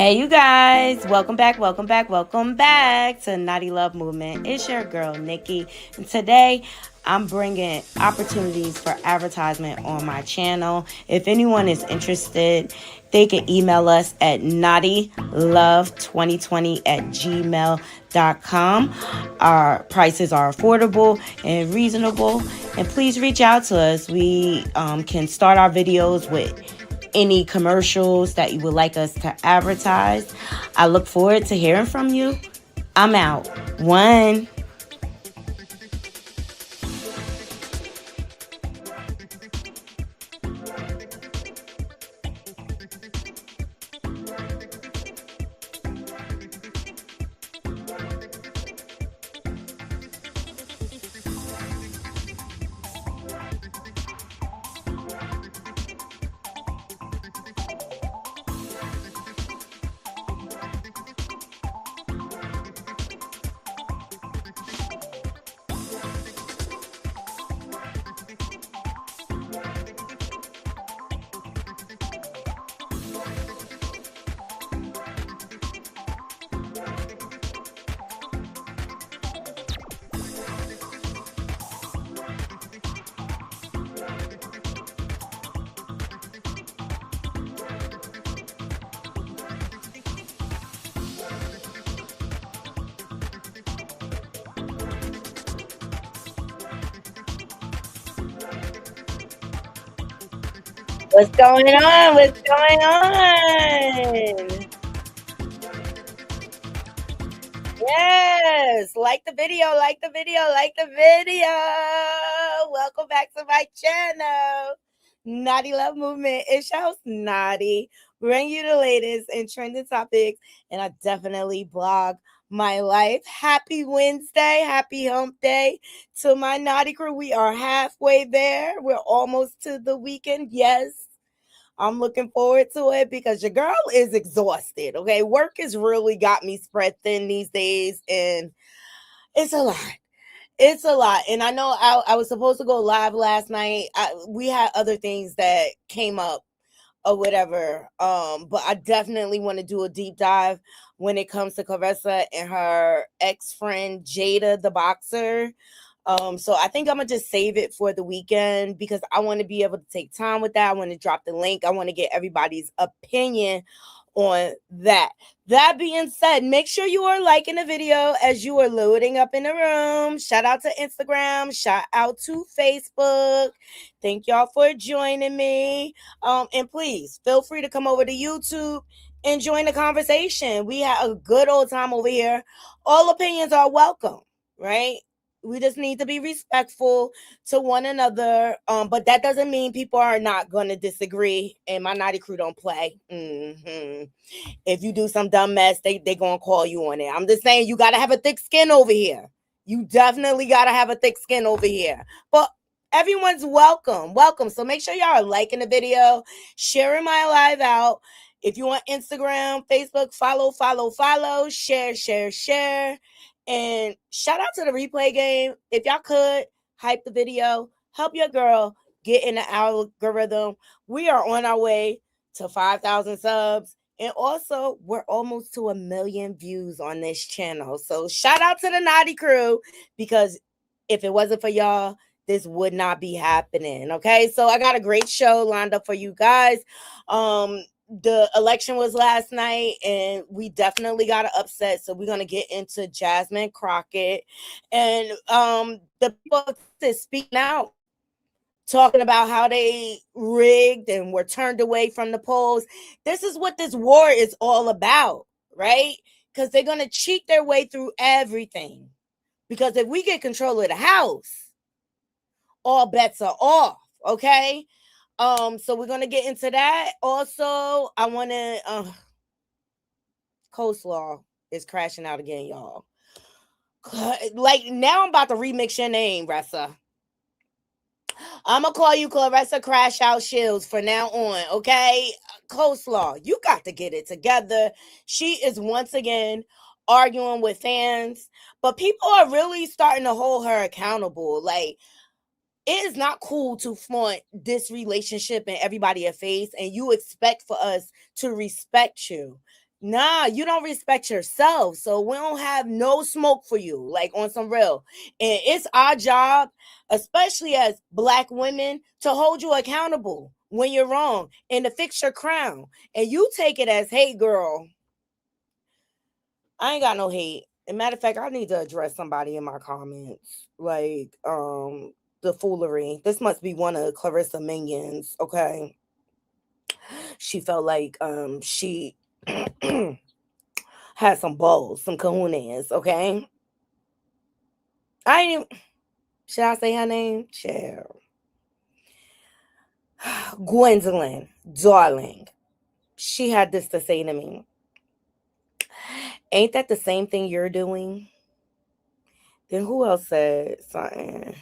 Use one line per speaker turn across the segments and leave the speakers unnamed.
Hey, you guys, welcome back to Naughty Love Movement. It's your girl, Nikki, and today I'm bringing opportunities for advertisement on my channel. If anyone is interested, they can email us at naughtylove2020@gmail.com. Our prices are affordable and reasonable, and please reach out to us. We can start our videos with any commercials that you would like us to advertise. I look forward to hearing from you. I'm out. One. What's going on? What's going on? Yes, like the video, like the video, like the video. Welcome back to my channel, Naughty Love Movement. It's your host, Naughty. Bring you the latest and trending topics, and I definitely blog my life. Happy Wednesday, happy hump day to my Naughty crew. We are halfway there. We're almost to the weekend. Yes. I'm looking forward to it because your girl is exhausted. Okay. Work has really got me spread thin these days, and it's a lot. It's a lot. And I know I was supposed to go live last night. We had other things that came up or whatever. But I definitely want to do a deep dive when it comes to Claressa and her ex-friend Jada, the boxer. So I think I'm gonna just save it for the weekend because I want to be able to take time with that. I want to drop the link. I want to get everybody's opinion on that. That being said, make sure you are liking the video as you are loading up in the room. Shout out to Instagram, shout out to Facebook. Thank y'all for joining me. And please feel free to come over to YouTube and join the conversation. We had a good old time over here. All opinions are welcome, right? We just need to be respectful to one another. But that doesn't mean people are not going to disagree. And my Naughty crew don't play. If you do some dumb mess, they going to call you on it. I'm just saying you got to have a thick skin over here. You definitely got to have a thick skin over here. But everyone's welcome. Welcome. So make sure y'all are liking the video, sharing my live out. If you want Instagram, Facebook, follow, share. And shout out to the replay game. If y'all could hype the video, help your girl get in the algorithm. We are on our way to 5,000 subs. And also, we're almost to 1 million views on this channel. So shout out to the Naughty crew, because if it wasn't for y'all, this would not be happening. Okay, so I got a great show lined up for you guys. The election was last night, and we definitely got an upset. So we're gonna get into Jasmine Crockett and the people that speaking out, talking about how they rigged and were turned away from the polls. This is what this war is all about, right? Because they're gonna cheat their way through everything. Because if we get control of the House, all bets are off. Okay. So we're gonna get into that. Also, I want to coleslaw is crashing out again, y'all. Like, now I'm about to remix your name, Ressa. I'm gonna call you Claressa Crash Out Shields for now on, okay? Coleslaw, you got to get it together. She is once again arguing with fans, but people are really starting to hold her accountable. Like, it is not cool to flaunt this relationship and everybody a face, and you expect for us to respect you. Nah, you don't respect yourself. So we don't have no smoke for you, like on some real. And it's our job, especially as Black women, to hold you accountable when you're wrong and to fix your crown. And you take it as, hey, girl, I ain't got no hate. As a matter of fact, I need to address somebody in my comments. Like, the foolery. This must be one of Claressa minions, okay? She felt like she had some balls, some kahunas, okay? I ain't even, should I say her name? Child. Gwendolyn, darling. She had this to say to me. Ain't that the same thing you're doing? Then who else said something?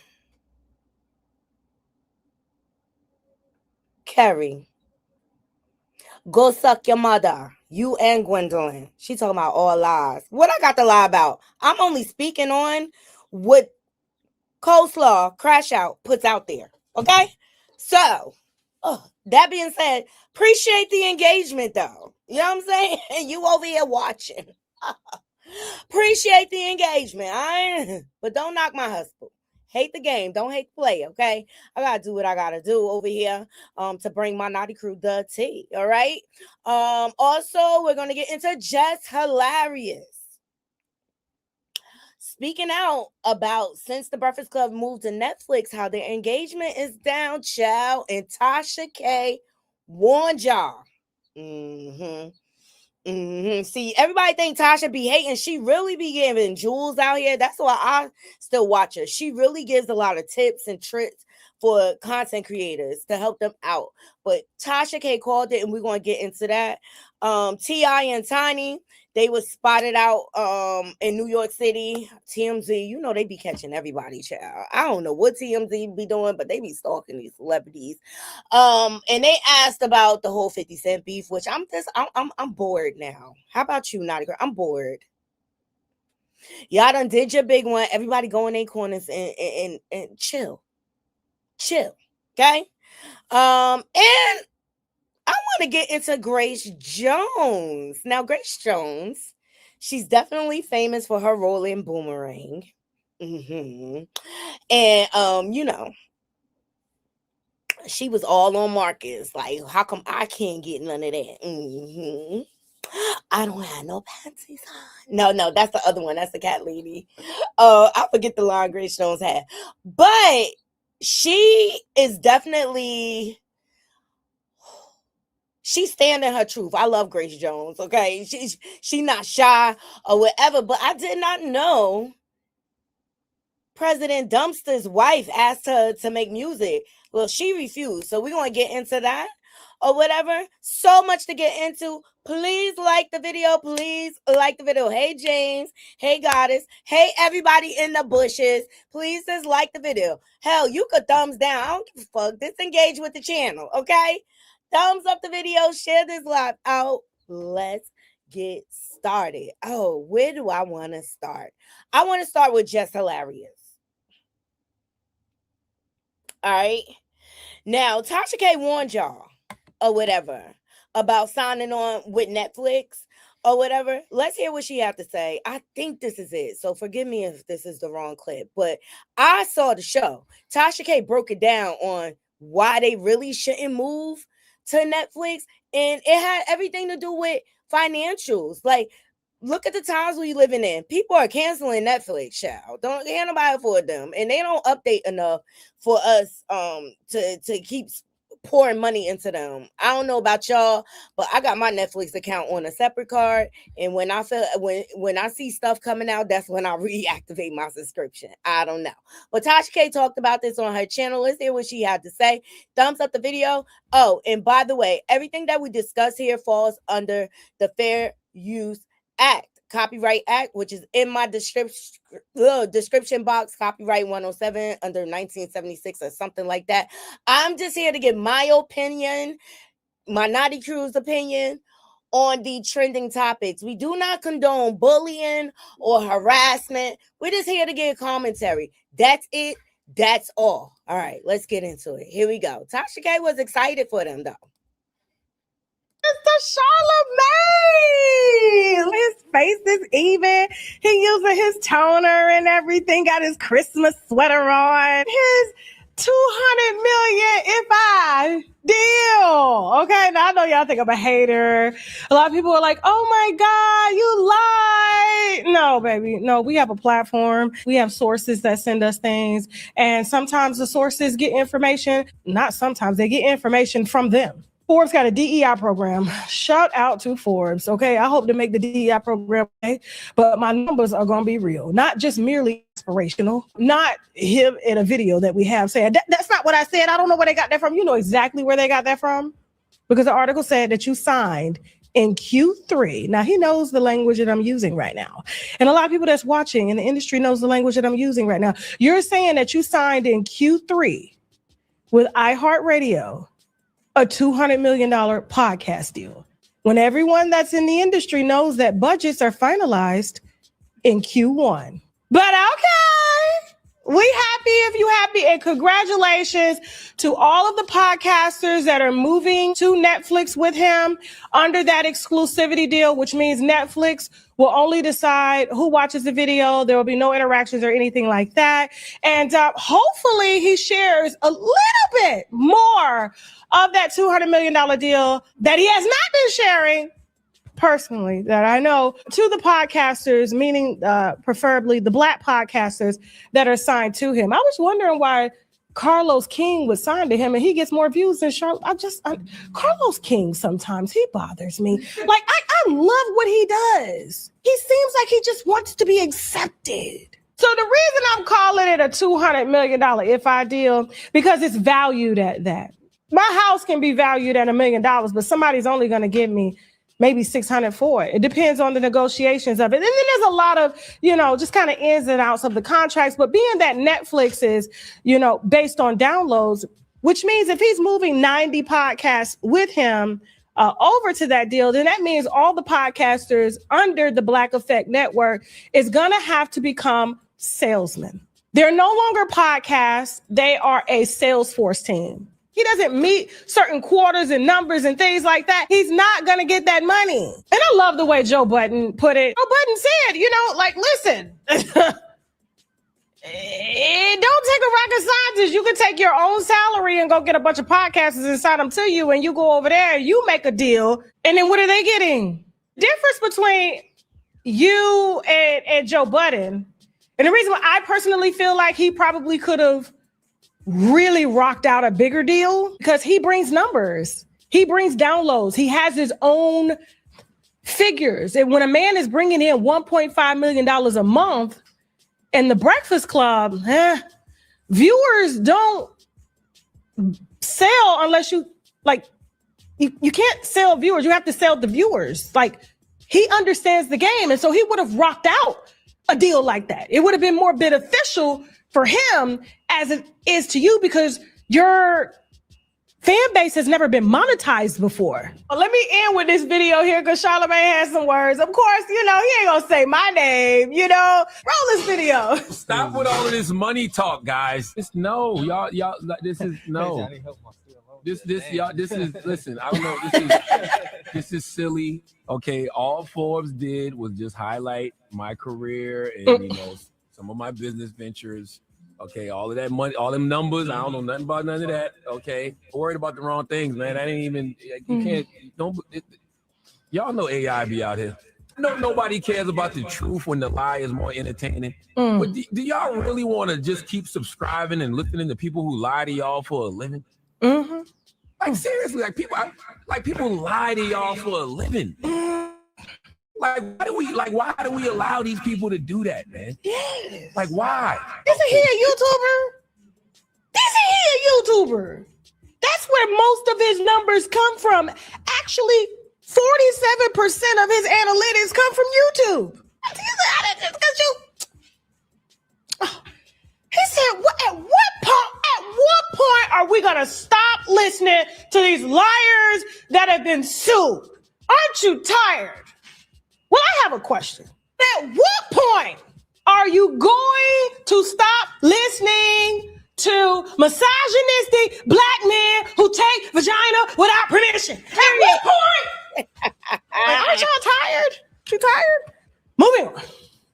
Carrie. Go suck your mother. You and Gwendolyn. She talking about all lies. What I got to lie about? I'm only speaking on what Coleslaw Crash Out puts out there. Okay? So, that being said, appreciate the engagement though. You know what I'm saying? You over here watching. Appreciate the engagement. But don't knock my husband. Hate the game. Don't hate the play, okay? I gotta do what I gotta do over here to bring my naughty crew the tea. All right. Also, we're gonna get into Jess Hilarious. Speaking out about since the Breakfast Club moved to Netflix, how their engagement is down, child, and Tasha K warned y'all. See, everybody think Tasha be hating. She really be giving jewels out here. That's why I still watch her. She really gives a lot of tips and tricks for content creators to help them out. But Tasha K called it, and we're gonna get into that. T.I. and Tiny, they was spotted out in New York City. TMZ, you know they be catching everybody, child. I don't know what TMZ be doing, but they be stalking these celebrities. And they asked about the whole 50 Cent beef, which I'm bored now. How about you, Naughty Girl? I'm bored. Y'all done did your big one. Everybody go in their corners and chill. Chill. Okay? And I want to get into Grace Jones. Now, Grace Jones, she's definitely famous for her role in Boomerang. And you know, she was all on Marcus. Like, how come I can't get none of that? I don't have no panties on. No, that's the other one. That's the cat lady. I forget the line Grace Jones had. But she is definitely, she's standing her truth. I love Grace Jones, okay? She's not shy or whatever, but I did not know President Dumpster's wife asked her to make music. Well, she refused. So we're going to get into that or whatever. So much to get into. Please like the video. Please like the video. Hey, James. Hey, Goddess. Hey, everybody in the bushes. Please just like the video. Hell, you could thumbs down. I don't give a fuck. Disengage with the channel, okay? Thumbs up the video. Share this live out. Let's get started. Oh, where do I want to start? I want to start with Jess Hilarious. All right. Now, Tasha K warned y'all or whatever about signing on with Netflix or whatever. Let's hear what she had to say. I think this is it. So forgive me if this is the wrong clip, but I saw the show. Tasha K broke it down on why they really shouldn't move to Netflix. And it had everything to do with financials. Like, look at the times we living in. People are canceling Netflix, child. Don't can't nobody afford them, and they don't update enough for us to keep pouring money into them. I don't know about y'all, but I got my Netflix account on a separate card, and when I feel when I see stuff coming out, that's when I reactivate my subscription. I don't know, but Tasha K talked about this on her channel. Let's hear what she had to say. Thumbs up the video. Oh, and by the way, everything that we discuss here falls under the Fair Use Act, Copyright Act, which is in my description box, copyright 107 under 1976 or something like that. I'm just here to give my opinion, my naughty crew's opinion on the trending topics. We do not condone bullying or harassment. We're just here to give commentary. That's it. That's all. All right, let's get into it. Here we go. Tasha K was excited for them, though. It's Charlamagne. His face is even. He using his toner and everything. Got his Christmas sweater on. His 200 million if I deal. Okay, now I know y'all think I'm a hater. A lot of people are like, oh my God, you lied. No, baby. No, we have a platform. We have sources that send us things. And sometimes the sources get information. Not sometimes, they get information from them. Forbes got a DEI program. Shout out to Forbes. Okay, I hope to make the DEI program, okay? But my numbers are going to be real, not just merely inspirational, not him in a video that we have saying, that's not what I said. I don't know where they got that from. You know exactly where they got that from, because the article said that you signed in Q3. Now, he knows the language that I'm using right now. And a lot of people that's watching in the industry knows the language that I'm using right now. You're saying that you signed in Q3 with iHeartRadio a $200 million podcast deal, when everyone that's in the industry knows that budgets are finalized in Q1. But okay, we happy if you happy, and congratulations to all of the podcasters that are moving to Netflix with him under that exclusivity deal, which means Netflix will only decide who watches the video. There will be no interactions or anything like that. And hopefully he shares a little bit more of that $200 million deal that he has not been sharing personally, that I know, to the podcasters, meaning preferably the Black podcasters that are signed to him. I was wondering why Carlos King was signed to him and he gets more views than Charlotte. Carlos King, sometimes he bothers me. Like, I love what he does. He seems like he just wants to be accepted. So the reason I'm calling it a $200 million if I deal, because it's valued at that. My house can be valued at $1 million, but somebody's only going to give me maybe 600 for it. It depends on the negotiations of it. And then there's a lot of, just kind of ins and outs of the contracts. But being that Netflix is, based on downloads, which means if he's moving 90 podcasts with him over to that deal, then that means all the podcasters under the Black Effect Network is going to have to become salesmen. They're no longer podcasts. They are a Salesforce team. He doesn't meet certain quotas and numbers and things like that. He's not going to get that money. And I love the way Joe Budden put it. Joe Budden said, listen, don't take a rocket scientist. You can take your own salary and go get a bunch of podcasters and sign them to you, and you go over there and you make a deal. And then what are they getting? Difference between you and Joe Budden. And the reason why I personally feel like he probably could have really rocked out a bigger deal, because he brings numbers. He brings downloads. He has his own figures. And when a man is bringing in $1.5 million a month in the Breakfast Club, viewers don't sell unless you can't sell viewers. You have to sell the viewers. He understands the game. And so he would have rocked out a deal like that. It would have been more beneficial for him as it is to you, because your fan base has never been monetized before. Well, let me end with this video here, because Charlamagne has some words. Of course, he ain't gonna say my name, roll this video.
Stop with all of this money talk, guys. Y'all, this is no. Listen, I don't know. This is silly. Okay, all Forbes did was just highlight my career and, some of my business ventures. Okay, all of that money, all them numbers, I don't know nothing about none of that. Okay, worried about the wrong things, man. I didn't even, y'all know AI be out here. No, nobody cares about the truth when the lie is more entertaining. But do y'all really want to just keep subscribing and listening to people who lie to y'all for a living? Like, seriously, people lie to y'all for a living. Why do we allow these people to do that, man?
Yes.
Why?
Isn't he a YouTuber? That's where most of his numbers come from. Actually, 47% of his analytics come from YouTube. He said, at what point are we gonna stop listening to these liars that have been sued? Aren't you tired? Well, I have a question. At what point are you going to stop listening to misogynistic black men who take vagina without permission? At what point
Aren't y'all tired? You tired? Moving on.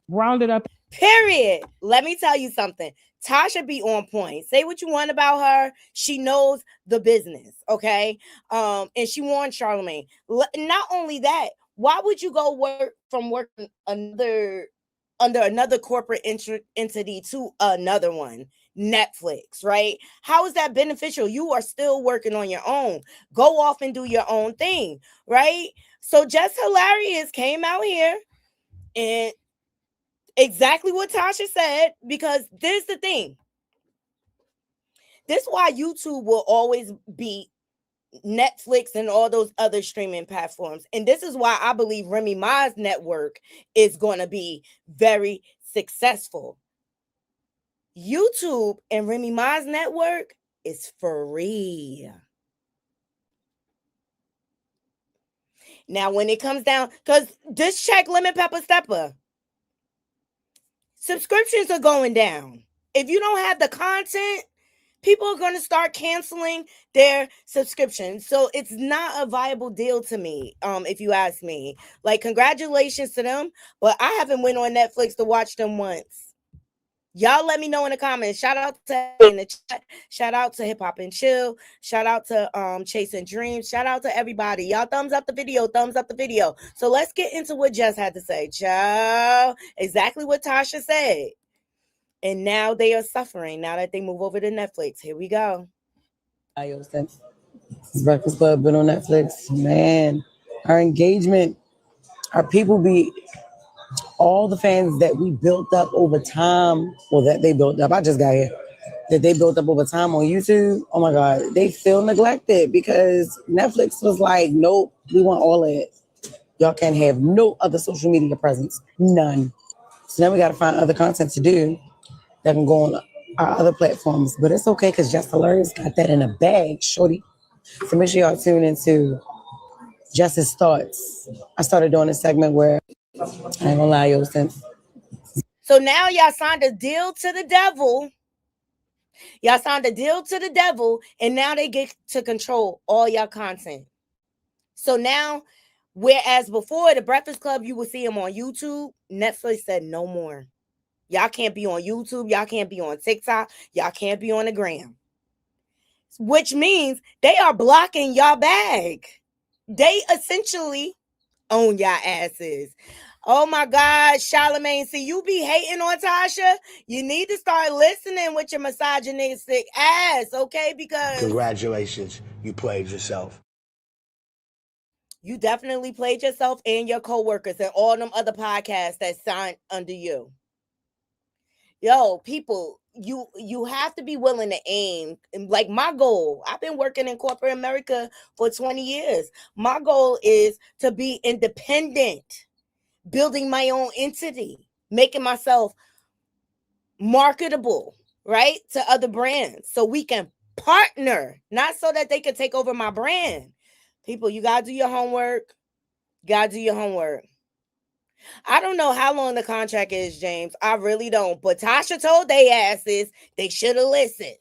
Round it up.
Period. Let me tell you something. Tasha be on point. Say what you want about her. She knows the business, okay? And she warned Charlamagne. Not only that, why would you go work from working under another corporate entity to another one? Netflix, right? How is that beneficial? You are still working on your own. Go off and do your own thing, right? So Just Hilarious came out here and exactly what Tasha said, because this is the thing. This is why YouTube will always beat Netflix and all those other streaming platforms. And this is why I believe Remy Ma's network is going to be very successful. YouTube and Remy Ma's network is free. Now, when it comes down, because this check Lemon Pepper Stepper, subscriptions are going down. If you don't have the content, people are going to start canceling their subscriptions. So it's not a viable deal to me, if you ask me. Like, congratulations to them, but I haven't went on Netflix to watch them once. Y'all let me know in the comments. Shout out to in the chat. Shout out to Hip Hop and Chill. Shout out to Chasing Dreams. Shout out to everybody. Y'all thumbs up the video. Thumbs up the video. So let's get into what Jess had to say. Ciao. Exactly what Tasha said. And now they are suffering now that they move over to Netflix. Here we go.
Since Breakfast Club been on Netflix, man, our engagement, our people be all the fans that we built up over time, or that they built up. I just got here. That they built up over time on YouTube. Oh my God, they feel neglected because Netflix was like, nope, we want all of it. Y'all can't have no other social media presence, none. So now we got to find other content to do that can go on our other platforms. But it's okay because Just Hilarious got that in a bag, shorty. So make sure y'all tune into Jess's Thoughts. I started doing a segment where I ain't gonna lie, yo, since.
So now y'all signed a deal to the devil. Y'all signed a deal to the devil, and now they get to control all y'all content. So now, whereas before the Breakfast Club, you would see them on YouTube, Netflix said no more. Y'all can't be on YouTube. Y'all can't be on TikTok. Y'all can't be on the gram. Which means they are blocking y'all bag. They essentially own y'all asses. Oh my God, Charlamagne, see, you be hating on Tasha. You need to start listening with your misogynistic ass, okay? Because
congratulations, you played yourself.
You definitely played yourself and your coworkers and all them other podcasts that signed under you. Yo, people, you have to be willing to aim. Like my goal, I've been working in corporate America for 20 years. My goal is to be independent, building my own entity, making myself marketable, right, to other brands so we can partner, not so that they can take over my brand. People, you got to do your homework. Got to do your homework. I don't know how long the contract is, James. I really don't. But Tasha told they asses they should have listened.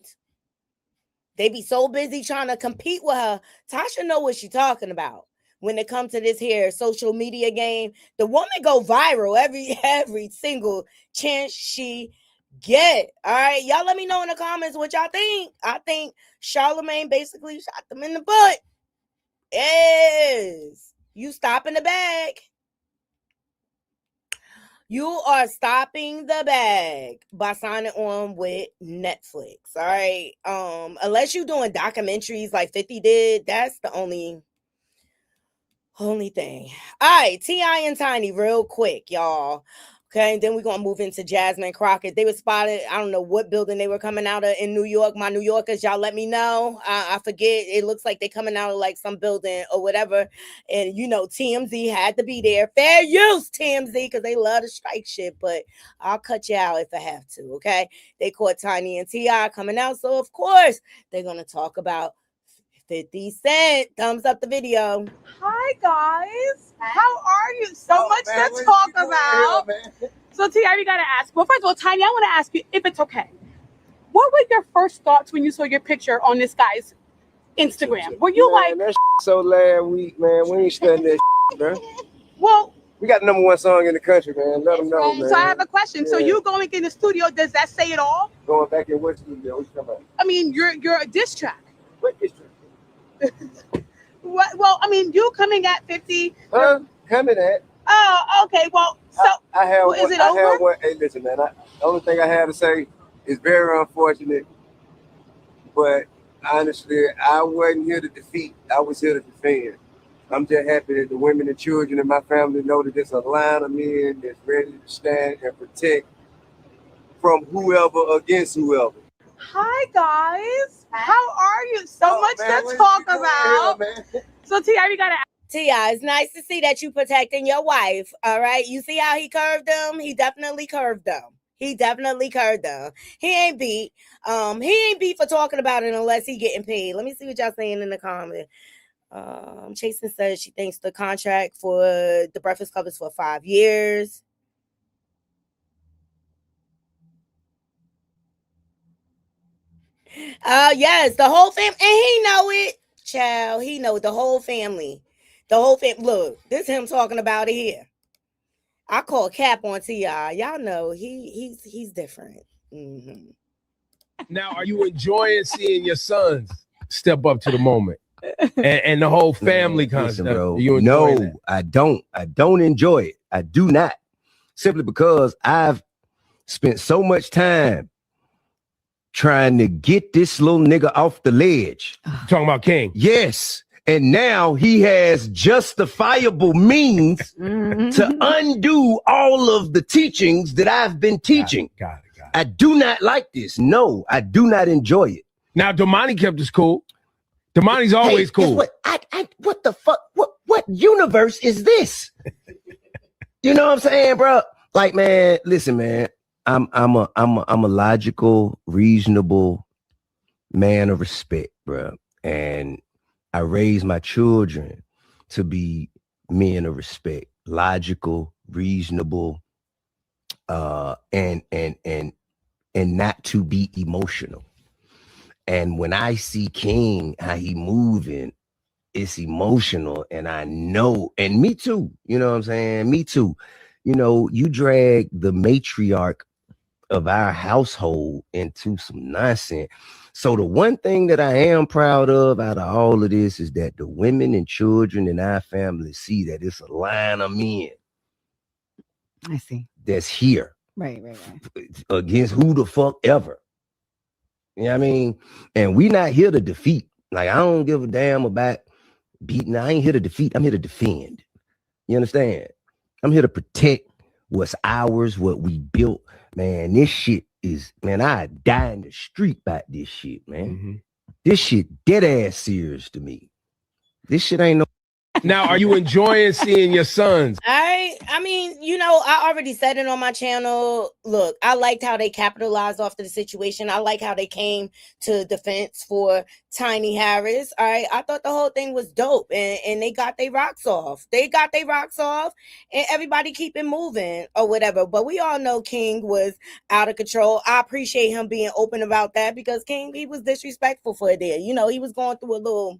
They be so busy trying to compete with her. Tasha know what she's talking about. When it comes to this here social media game, the woman go viral every single chance she get. All right, y'all let me know in the comments what y'all think. I think Charlamagne basically shot them in the butt. Yes, you stopping the bag. You are stopping the bag by signing on with Netflix. All right. Unless you're doing documentaries like 50 did, that's the only thing. All right, T.I. and Tiny, real quick, y'all. Okay, then we're going to move into Jasmine Crockett. They were spotted, I don't know what building they were coming out of in New York. My New Yorkers, y'all let me know. I forget. It looks like they coming out of like some building or whatever. And, you know, TMZ had to be there. Fair use, TMZ, because they love to strike shit. But I'll cut you out if I have to, okay? They caught Tiny and T.I. coming out. So, of course, they're going to talk about 50 Cent. Thumbs up the video.
Hi, guys. How are you? So much to talk about. So, T.I., we got to ask. Well, first of all, Tiny, I want to ask you, if it's okay, what were your first thoughts when you saw your picture on this guy's Instagram? Were you
man, that so last week, man, we ain't studying that bro.
Well,
we got the #1 song in the country, man. Let them know, man.
So I have a question. Yeah. So you going in the studio, does that say it all?
Going back in what studio? What you talking about?
I mean, you're a diss track.
What diss track?
What? Well, I mean, you coming at 50.
Huh? Coming at.
Oh, okay. Well, so
I have
well, is it over?
Have one. Hey, listen, man. The only thing I have to say is very unfortunate, but honestly, I wasn't here to defeat. I was here to defend. I'm just happy that the women and children in my family know that there's a line of men that's ready to stand and protect from whoever against whoever.
Hi, guys. How are you? So much to talk about. So, T.I., we got to
T.I., it's nice to see that you protecting your wife, all right? You see how he curved them? He definitely curved them. He ain't beat. He ain't beat for talking about it unless he getting paid. Let me see what y'all saying in the comments. Chasen says she thinks the contract for the Breakfast Club is for 5 years. Yes, the whole family, and he know it, child. He know the whole family. Look, this him talking about it here. I call cap on T.I. Y'all know he's different. Mm-hmm.
Now, are you enjoying seeing your sons step up to the moment and the whole family kind of stuff?
Bro, no, that? I don't enjoy it. I do not. Simply because I've spent so much time trying to get this little nigga off the ledge.
Talking about King?
Yes. And now he has justifiable means to undo all of the teachings that I've been teaching.
Got it.
I do not like this. No, I do not enjoy it.
Now, Damani kept us cool. Damani's always cool.
What the fuck? What universe is this? You know what I'm saying, bro? Like, man, listen, man. I'm a logical, reasonable man of respect, bro. And I raise my children to be men of respect, logical, reasonable, and not to be emotional. And when I see King, how he moving, it's emotional, and I know, and me too, you know what I'm saying? Me too. You know, you drag the matriarch of our household into some nonsense. So the one thing that I am proud of out of all of this is that the women and children in our family see that it's a line of men.
I see.
That's here.
Right.
Against who the fuck ever. You know what I mean? And we not here to defeat. Like, I don't give a damn about beating. I ain't here to defeat. I'm here to defend. You understand? I'm here to protect what's ours, what we built. Man, this shit is, man, I die in the street about this shit, man. Mm-hmm. This shit dead ass serious to me. This shit ain't no.
Now, are you enjoying seeing your sons?
I mean, you know, I already said it on my channel. Look, I liked how they capitalized off of the situation. I like how they came to defense for Tiny Harris. All right. I thought the whole thing was dope, and they got their rocks off. And everybody keep it moving or whatever. But we all know King was out of control. I appreciate him being open about that, because King, he was disrespectful for it there. You know, he was going through a little,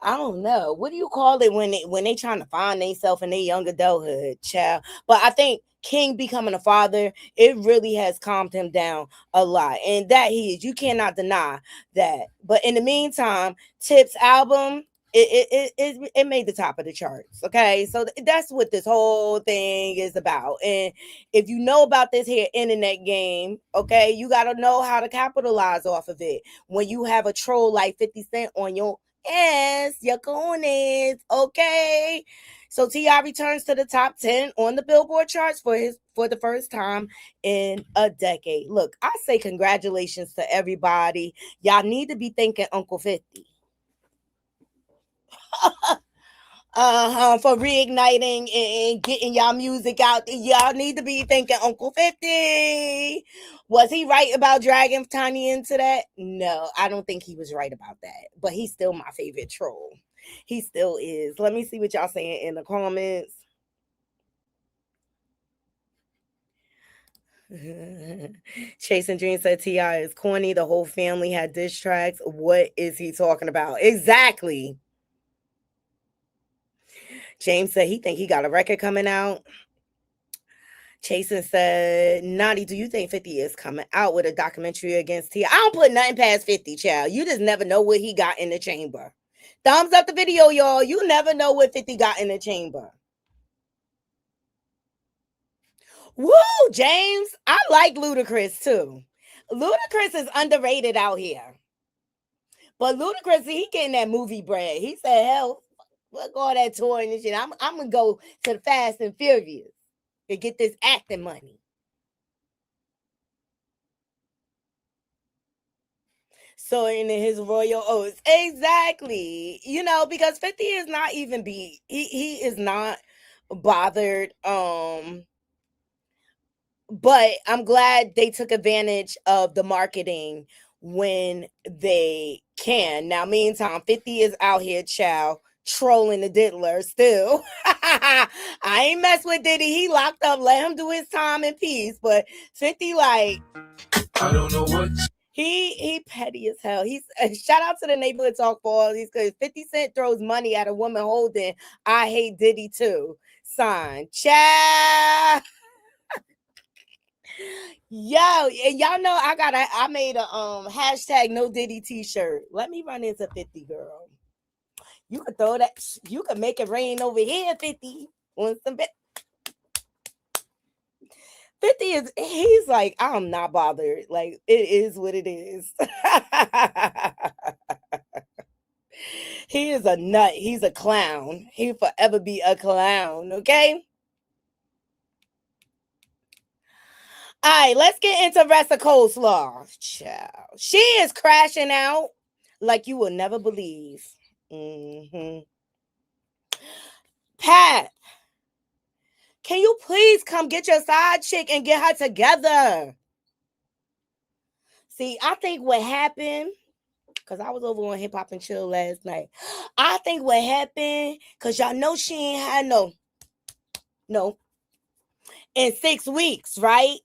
I don't know. What do you call it when they trying to find themselves in their young adulthood, child? But I think King becoming a father, it really has calmed him down a lot. And that he is. You cannot deny that. But in the meantime, Tip's album, it made the top of the charts. Okay. So that's what this whole thing is about. And if you know about this here internet game, okay, you got to know how to capitalize off of it. When you have a troll like 50 Cent on your your cojones, okay. So T.I. returns to the top 10 on the Billboard charts for the first time in a decade. Look, I say congratulations to everybody. Y'all need to be thanking Uncle 50. For reigniting and getting y'all music out. Y'all need to be thanking Uncle 50. Was he right about dragging Tiny into that? No, I don't think he was right about that. But he's still my favorite troll. He still is. Let me see what y'all saying in the comments. Chasing Dreams said T.I. is corny. The whole family had diss tracks. What is he talking about? Exactly. James said he think he got a record coming out. Chasen said, Naughty, do you think 50 is coming out with a documentary against T.I.? I don't put nothing past 50, child. You just never know what he got in the chamber. Thumbs up the video, y'all. You never know what 50 got in the chamber. Woo, James. I like Ludacris, too. Ludacris is underrated out here. But Ludacris, he getting that movie bread. He said, hell, we'll go all that touring and shit. I'm going to go to the Fast and Furious to get this acting money. So in his royal oats. Exactly. You know, because 50 is not even he is not bothered. But I'm glad they took advantage of the marketing when they can. Now, meantime, 50 is out here, child, trolling the diddler still. I ain't mess with Diddy. He locked up. Let him do his time in peace. But 50, like, I don't know what. He petty as hell. He's shout out to the neighborhood talk for all these, because 50 Cent throws money at a woman holding I hate Diddy too sign. Child. Yo, and y'all know I made a hashtag no Diddy t-shirt. Let me run into 50, girl. You could throw that, you could make it rain over here, 50. On some 50 is, he's like, I'm not bothered. Like, it is what it is. He is a nut. He's a clown. He'll forever be a clown, okay? All right, let's get into rest of coleslaw. Child. She is crashing out like you will never believe. Pat, can you please come get your side chick and get her together? See, I think what happened, because I was over on Hip Hop and Chill last night. I think what happened, because y'all know she ain't had no, in 6 weeks, right?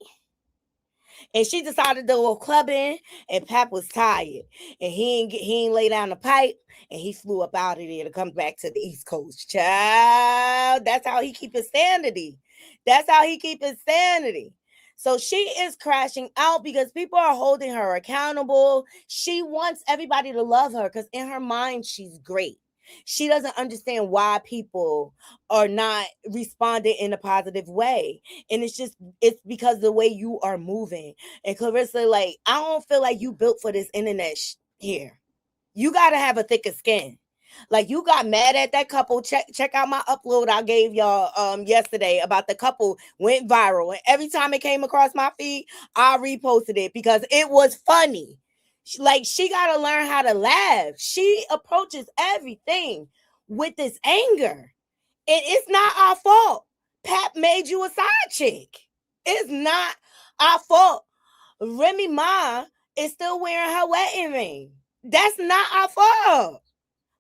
And she decided to go clubbing, and Pap was tired. And he ain't lay down the pipe, and he flew up out of there to come back to the East Coast. Child, that's how he keep his sanity. That's how he keep his sanity. So she is crashing out because people are holding her accountable. She wants everybody to love her because in her mind, she's great. She doesn't understand why people are not responding in a positive way. And it's because the way you are moving. And Claressa, like, I don't feel like you built for this internet here. You got to have a thicker skin. Like, you got mad at that couple. Check out my upload I gave y'all yesterday about the couple went viral. And every time it came across my feed, I reposted it because it was funny. Like, she got to learn how to laugh. She approaches everything with this anger. And it's not our fault. Pap made you a side chick. It's not our fault. Remy Ma is still wearing her wedding ring. That's not our fault.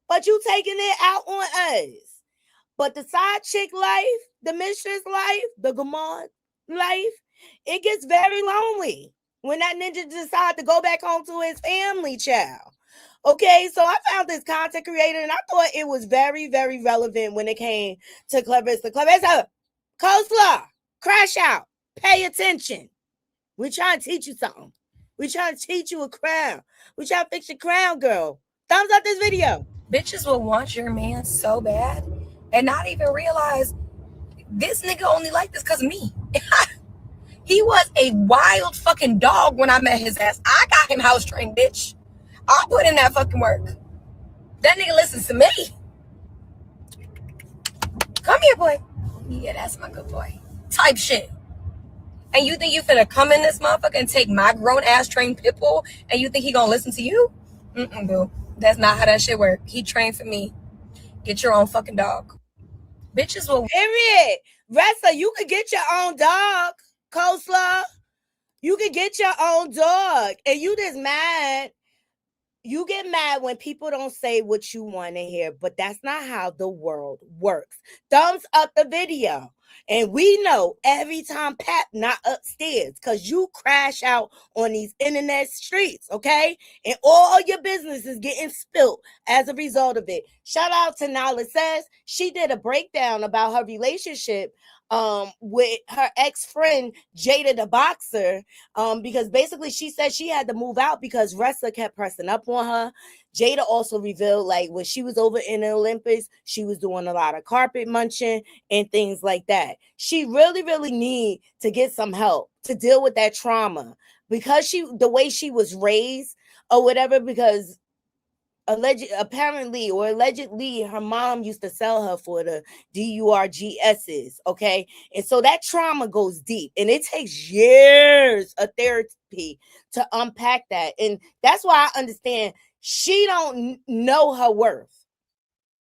But you taking it out on us. But the side chick life, the mistress life, the Gamon life, it gets very lonely when that ninja decides to go back home to his family, child. Okay, so I found this content creator and I thought it was very, very relevant when it came to Claressa. Claressa, coleslaw, crash out, pay attention. We're trying to teach you something. We're trying to teach you a crown. We're trying to fix your crown, girl. Thumbs up this video.
Bitches will want your man so bad and not even realize this nigga only like this because of me. He was a wild fucking dog when I met his ass. I got him house trained, bitch. I put in that fucking work. That nigga listens to me. Come here, boy. Yeah, that's my good boy. Type shit. And you think you finna come in this motherfucker and take my grown ass trained pit bull and you think he gonna listen to you? Boo. That's not how that shit work. He trained for me. Get your own fucking dog. Bitches will.
Period. Ressa, you could get your own dog. Coleslaw. You could get your own dog. And you just mad. You get mad when people don't say what you want to hear. But that's not how the world works. Thumbs up the video. And we know every time Pap not upstairs, because you crash out on these internet streets, okay? And all your business is getting spilt as a result of it. Shout out to Nala Says. She did a breakdown about her relationship with her ex-friend Jada the boxer, because basically she said she had to move out because Ressa kept pressing up on her. Jada also revealed, like, when she was over in the Olympics, she was doing a lot of carpet munching and things like that. She really, really need to get some help to deal with that trauma, because the way she was raised or whatever, because allegedly her mom used to sell her for the DURGSs, okay? And so that trauma goes deep, and it takes years of therapy to unpack that. And that's why I understand she don't know her worth.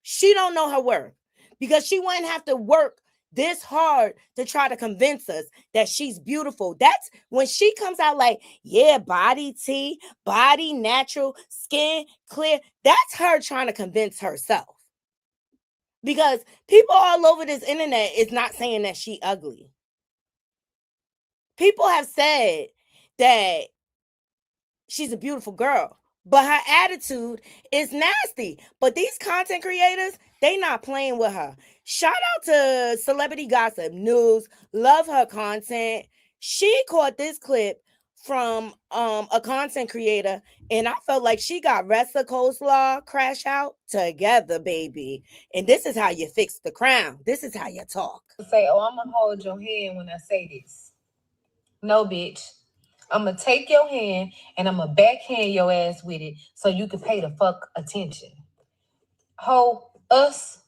She don't know her worth, because she wouldn't have to work this hard to try to convince us that she's beautiful. That's when she comes out like, yeah, body T, body natural, skin clear. That's her trying to convince herself. Because people all over this internet is not saying that she ugly. People have said that she's a beautiful girl, but her attitude is nasty. But these content creators, they not playing with her. Shout out to Celebrity Gossip News. Love her content. She caught this clip from a content creator, and I felt like she got Ressa Coleslaw Crash Out together, baby. And this is how you fix the crown. This is how you talk.
Say, oh, I'm gonna hold your hand when I say this. No, bitch. I'm gonna take your hand and I'm gonna backhand your ass with it so you can pay the fuck attention. Ho, us,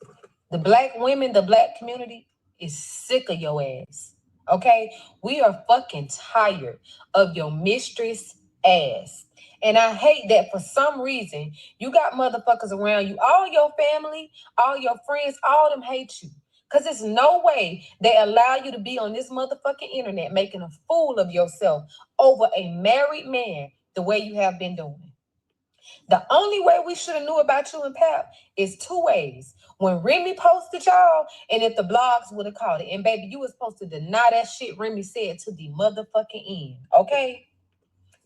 the black women, the black community is sick of your ass. Okay? We are fucking tired of your mistress ass. And I hate that for some reason you got motherfuckers around you, all your family, all your friends, all of them hate you. Because there's no way they allow you to be on this motherfucking internet making a fool of yourself over a married man the way you have been doing. The only way we should have knew about you and Pap is two ways. When Remy posted y'all, and if the blogs would have caught it. And baby, you was supposed to deny that shit Remy said to the motherfucking end, okay?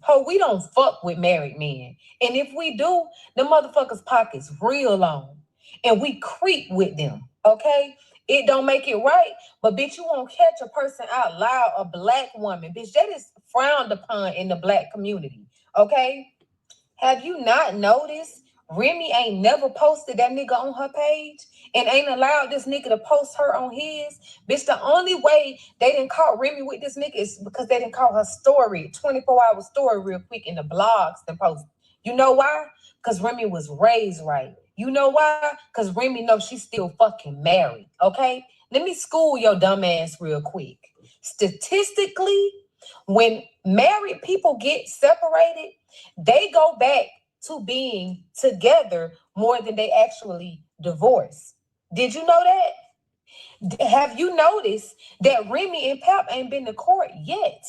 Ho, we don't fuck with married men. And if we do, the motherfuckers' pockets real long. And we creep with them, okay? It don't make it right, but bitch, you won't catch a person out loud, a black woman. Bitch, that is frowned upon in the black community, okay? Have you not noticed Remy ain't never posted that nigga on her page and ain't allowed this nigga to post her on his? Bitch, the only way they didn't call Remy with this nigga is because they didn't call her story, 24-hour story real quick in the blogs and post. You know why? Because Remy was raised right. You know why? Because Remy knows she's still fucking married, okay? Let me school your dumb ass real quick. Statistically, when married people get separated, they go back to being together more than they actually divorce. Did you know that? Have you noticed that Remy and Pap ain't been to court yet?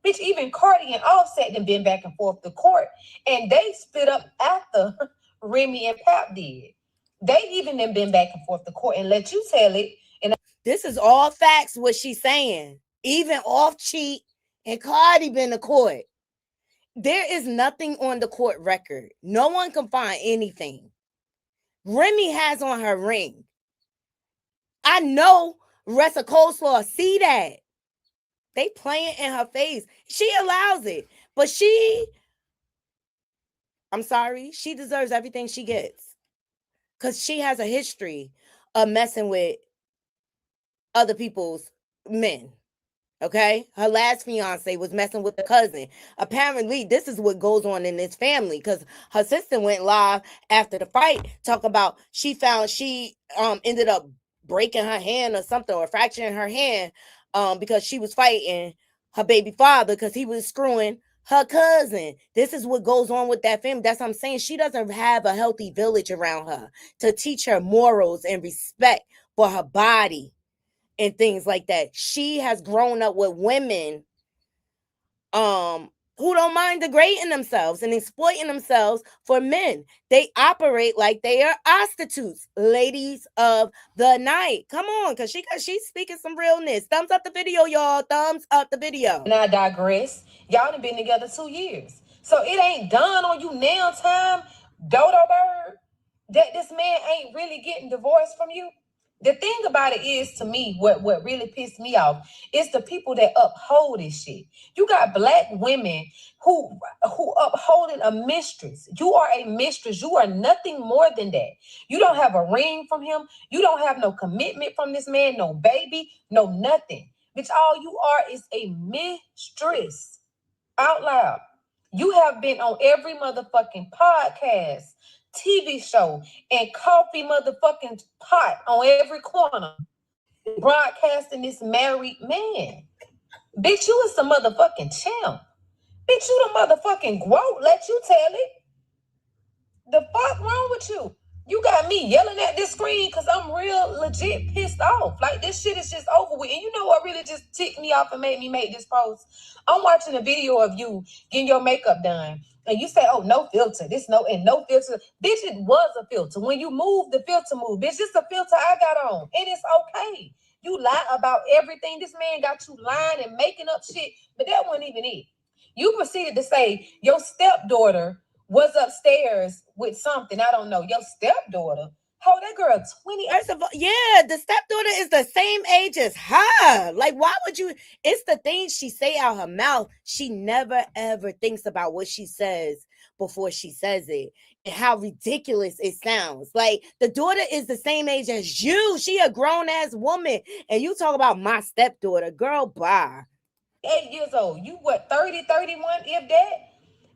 Bitch, even Cardi and Offset done been back and forth to court, and they split up after Remy and Pap did. They even done been back and forth to court, and let you tell it. And
this is all facts, what she's saying. Even Off Cheat and Cardi been to court. There is nothing on the court record. No one can find anything. Remy has on her ring. I know Ressa Coleslaw see that. They playing in her face. She allows it. But I'm sorry, she deserves everything she gets. Because she has a history of messing with other people's men. Okay, her last fiance was messing with the cousin. Apparently, this is what goes on in this family, because her sister went live after the fight, talk about she ended up breaking her hand or something, or fracturing her hand because she was fighting her baby father because he was screwing her cousin. This is what goes on with that family. That's what I'm saying. She doesn't have a healthy village around her to teach her morals and respect for her body and things like that. She has grown up with women who don't mind degrading themselves and exploiting themselves for men. They operate like they are prostitutes, ladies of the night. Come on, because she's speaking some realness. Thumbs up the video, y'all. Thumbs up the video.
And I digress. Y'all done been together 2 years. So it ain't done on you now time, dodo bird, that this man ain't really getting divorced from you. The thing about it is, to me, what really pissed me off is the people that uphold this shit. You got black women who upholding a mistress. You are a mistress. You are nothing more than that. You don't have a ring from him. You don't have no commitment from this man, no baby, no nothing. Bitch, all you are is a mistress. Out loud. You have been on every motherfucking podcast, TV show, and coffee motherfucking pot on every corner, broadcasting this married man. Bitch, you is the motherfucking champ. Bitch, you the motherfucking GOAT. Let you tell it. The fuck wrong with you? You got me yelling at this screen because I'm real legit pissed off. Like, this shit is just over with. And you know what really just ticked me off and made me make this post? I'm watching a video of you getting your makeup done. And you say, oh, no filter. No filter. Bitch, it was a filter. When you move, the filter move. Bitch, it's a filter I got on. And it's okay. You lie about everything. This man got you lying and making up shit. But that wasn't even it. You proceeded to say your stepdaughter was upstairs with something. I don't know. Your stepdaughter. Oh, that girl 20.
First of all, yeah, the stepdaughter is the same age as her. Like, why would you? It's the things she say out her mouth. She never, ever thinks about what she says before she says it. And how ridiculous it sounds. Like, the daughter is the same age as you. She a grown-ass woman. And you talk about my stepdaughter. Girl, bye.
8 years old. You what, 30, 31, if that?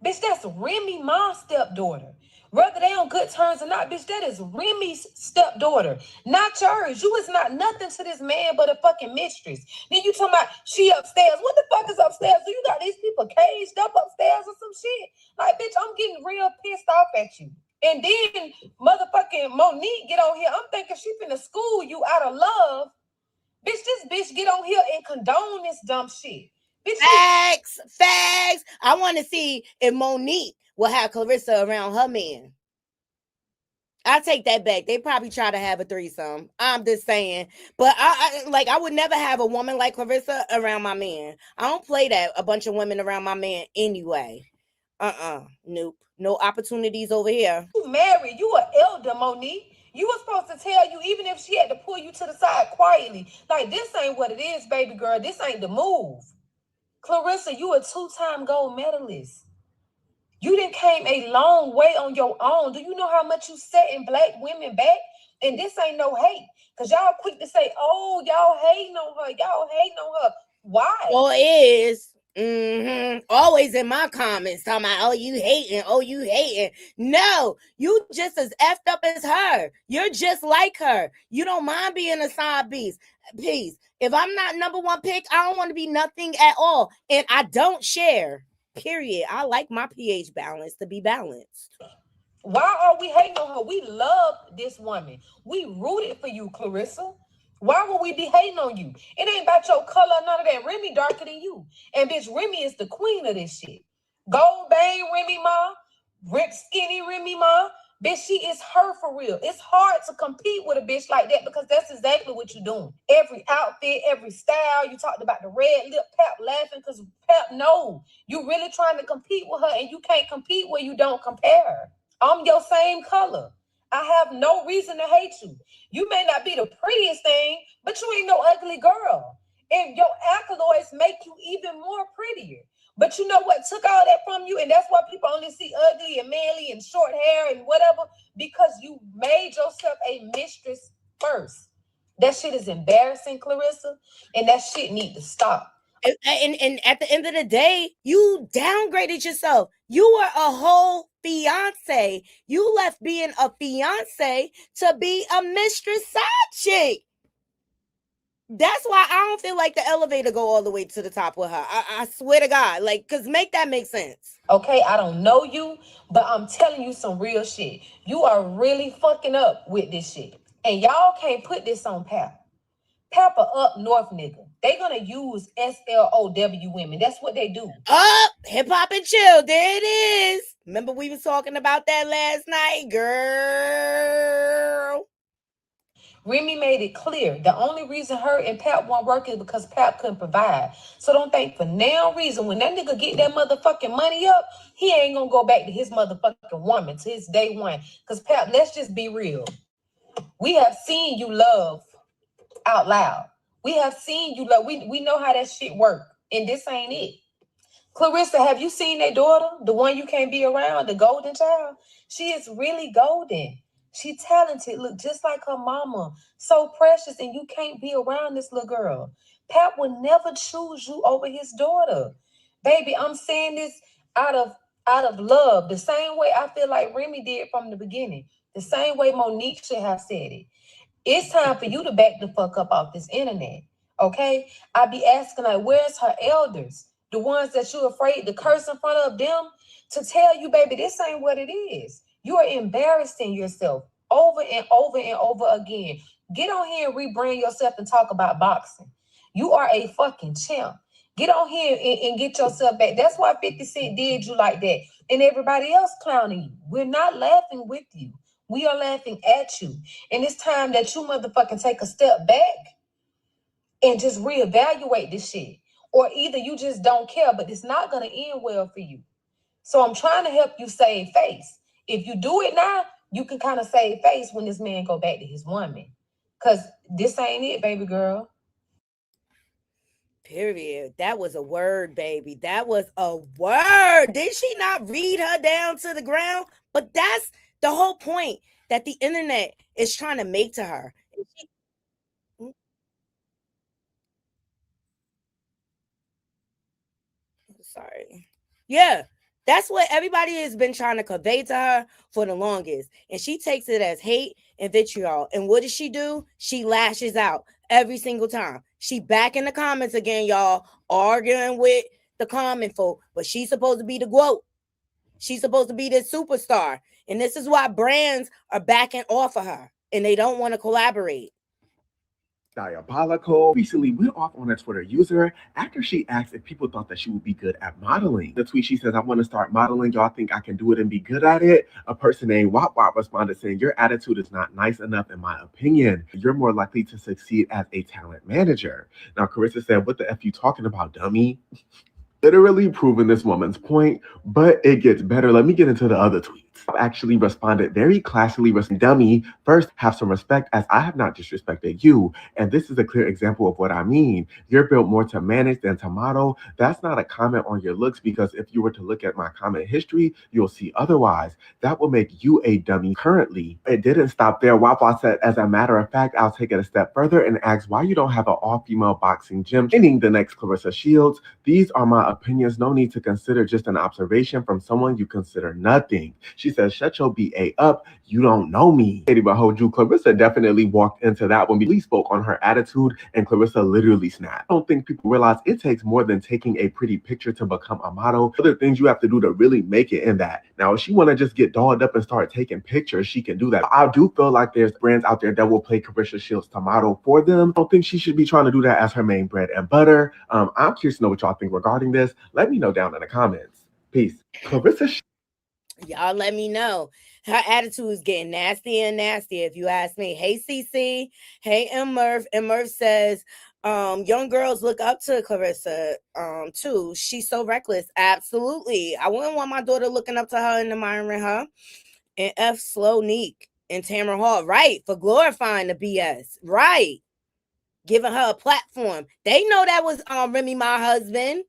Bitch, that's Remy Ma's stepdaughter. Whether they on good terms or not, bitch, that is Remy's stepdaughter, not yours. You is not nothing to this man but a fucking mistress. Then you talking about she upstairs. What the fuck is upstairs? So you got these people caged up upstairs or some shit? Like, bitch, I'm getting real pissed off at you. And then motherfucking Monique get on here. I'm thinking she finna school you out of love. Bitch, this bitch get on here and condone this dumb shit.
Facts. I want to see if Monique will have Claressa around her man. I take that back. They probably try to have a threesome. I'm just saying. But I would never have a woman like Claressa around my man. I don't play that. A bunch of women around my man anyway. Nope. No opportunities over here.
You married. You an elder, Monique. You were supposed to tell you, even if she had to pull you to the side quietly. Like, this ain't what it is, baby girl. This ain't the move. Claressa, you a 2-time gold medalist. You done came a long way on your own. Do you know how much you setting black women back? And this ain't no hate. Because y'all quick to say, oh, y'all hating on her. Y'all hating on her. Why?
Well, it is. Always in my comments talking about, oh, you hating. No, you just as effed up as her. You're just like her. You don't mind being a side piece. If I'm not number one pick, I don't want to be nothing at all. And I don't share. Period. I like my pH balance to be balanced.
Why are we hating on her? We love this woman. We rooted for you, Claressa. Why would we be hating on you? It ain't about your color, none of that. Remy darker than you. And bitch, Remy is the queen of this shit. Gold bang Remy Ma. Rip skinny Remy Ma. Bitch, she is her for real. It's hard to compete with a bitch like that because that's exactly what you're doing. Every outfit, every style. You talked about the red lip, Pap laughing because Pap, no. You really trying to compete with her and you can't compete where you don't compare. I'm your same color. I have no reason to hate you. You may not be the prettiest thing, but you ain't no ugly girl. And your accolades make you even more prettier. But you know what took all that from you? And that's why people only see ugly and manly and short hair and whatever, because you made yourself a mistress first. That shit is embarrassing, Claressa, and that shit need to stop.
And at the end of the day, you downgraded yourself. You were a whole fiance. You left being a fiance to be a mistress side chick. That's why I don't feel like the elevator go all the way to the top with her. I swear to God, like, because make that make sense.
Okay, I don't know you, but I'm telling you some real shit. You are really fucking up with this shit. And y'all can't put this on Pap. Pap a up north nigga. They're gonna use SLOW women. That's what they do.
Up, hip hop and chill. There it is. Remember we was talking about that last night, girl.
Remy made it clear. The only reason her and Pap won't work is because Pap couldn't provide. So don't think for now reason when that nigga get that motherfucking money up, he ain't gonna go back to his motherfucking woman to his day one. Because Pap, let's just be real. We have seen you love out loud. We have seen you love. We know how that shit work. And this ain't it. Claressa, have you seen that daughter? The one you can't be around, the golden child? She is really golden. She talented, look just like her mama. So precious, and you can't be around this little girl. Pap would never choose you over his daughter. Baby, I'm saying this out of love. The same way I feel like Remy did from the beginning. The same way Monique should have said it. It's time for you to back the fuck up off this internet. Okay? I be asking, like, where's her elders? The ones that you're afraid to curse in front of them to tell you, baby, this ain't what it is. You are embarrassing yourself over and over and over again. Get on here and rebrand yourself and talk about boxing. You are a fucking champ. Get on here and get yourself back. That's why 50 Cent did you like that. And everybody else clowning you. We're not laughing with you. We are laughing at you. And it's time that you motherfucking take a step back and just reevaluate this shit. Or either you just don't care, but it's not going to end well for you. So I'm trying to help you save face. If you do it now, you can kind of save face when this man go back to his woman. Because this ain't it, baby girl.
Period. That was a word, baby. That was a word. Did she not read her down to the ground? But that's the whole point that the internet is trying to make to her. Sorry. Yeah. That's what everybody has been trying to convey to her for the longest. And she takes it as hate and vitriol. And what does she do? She lashes out every single time. She back in the comments again, y'all, arguing with the comment folk. But she's supposed to be the GOAT. She's supposed to be the superstar. And this is why brands are backing off of her. And they don't want to collaborate.
Diabolical recently went off on a Twitter user after she asked if people thought that she would be good at modeling. The tweet, she says, "I want to start modeling. Y'all think I can do it and be good at it?" A person named Wop Wop responded saying, "Your attitude is not nice enough in my opinion. You're more likely to succeed as a talent manager." Now, Claressa said, "What the F you talking about, dummy?" Literally proving this woman's point, but it gets better. Let me get into the other tweets. I've actually responded very classily, dummy. First, have some respect as I have not disrespected you. And this is a clear example of what I mean. You're built more to manage than to model. That's not a comment on your looks, because if you were to look at my comment history, you'll see otherwise. That will make you a dummy currently. It didn't stop there. Wawa said, "As a matter of fact, I'll take it a step further and ask why you don't have an all-female boxing gym, meaning the next Claressa Shields. These are my opinions. No need to consider, just an observation from someone you consider nothing." She says, "Shut your BA up. You don't know me." Katie behold you, Claressa definitely walked into that when we spoke on her attitude, and Claressa literally snapped. I don't think people realize it takes more than taking a pretty picture to become a model. Other things you have to do to really make it in that. Now, if she want to just get dolled up and start taking pictures, she can do that. I do feel like there's brands out there that will pay Claressa Shields to model for them. I don't think she should be trying to do that as her main bread and butter. I'm curious to know what y'all think regarding this. Let me know down in the comments. Peace. Claressa
Y'all let me know. Her attitude is getting nastier and nastier, if you ask me. Hey, CC. Hey, M. Murph. M. Murph says, young girls look up to Claressa, too. She's so reckless. Absolutely. I wouldn't want my daughter looking up to her and admiring her. And F. Slow Neek and Tamara Hall. Right. For glorifying the BS. Right. Giving her a platform. They know that was Remy, my husband.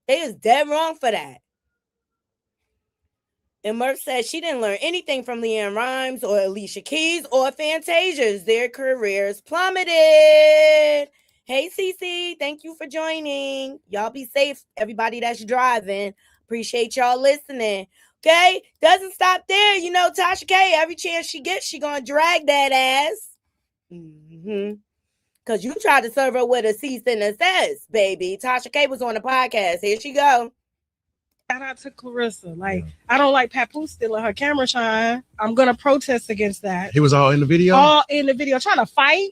They is dead wrong for that. And Murph said she didn't learn anything from Leanne Rimes or Alicia Keys or Fantasia's. Their careers plummeted. Hey, Cece, thank you for joining. Y'all be safe, everybody that's driving. Appreciate y'all listening. Okay? Doesn't stop there. You know, Tasha K, every chance she gets, she gonna drag that ass. Because you tried to serve her with a cease and desist, baby. Tasha K was on the podcast. Here she go.
Shout out to Claressa. Like, I don't like Papoose stealing her camera shine. I'm gonna protest against that.
He was all in the video?
All in the video. Trying to fight.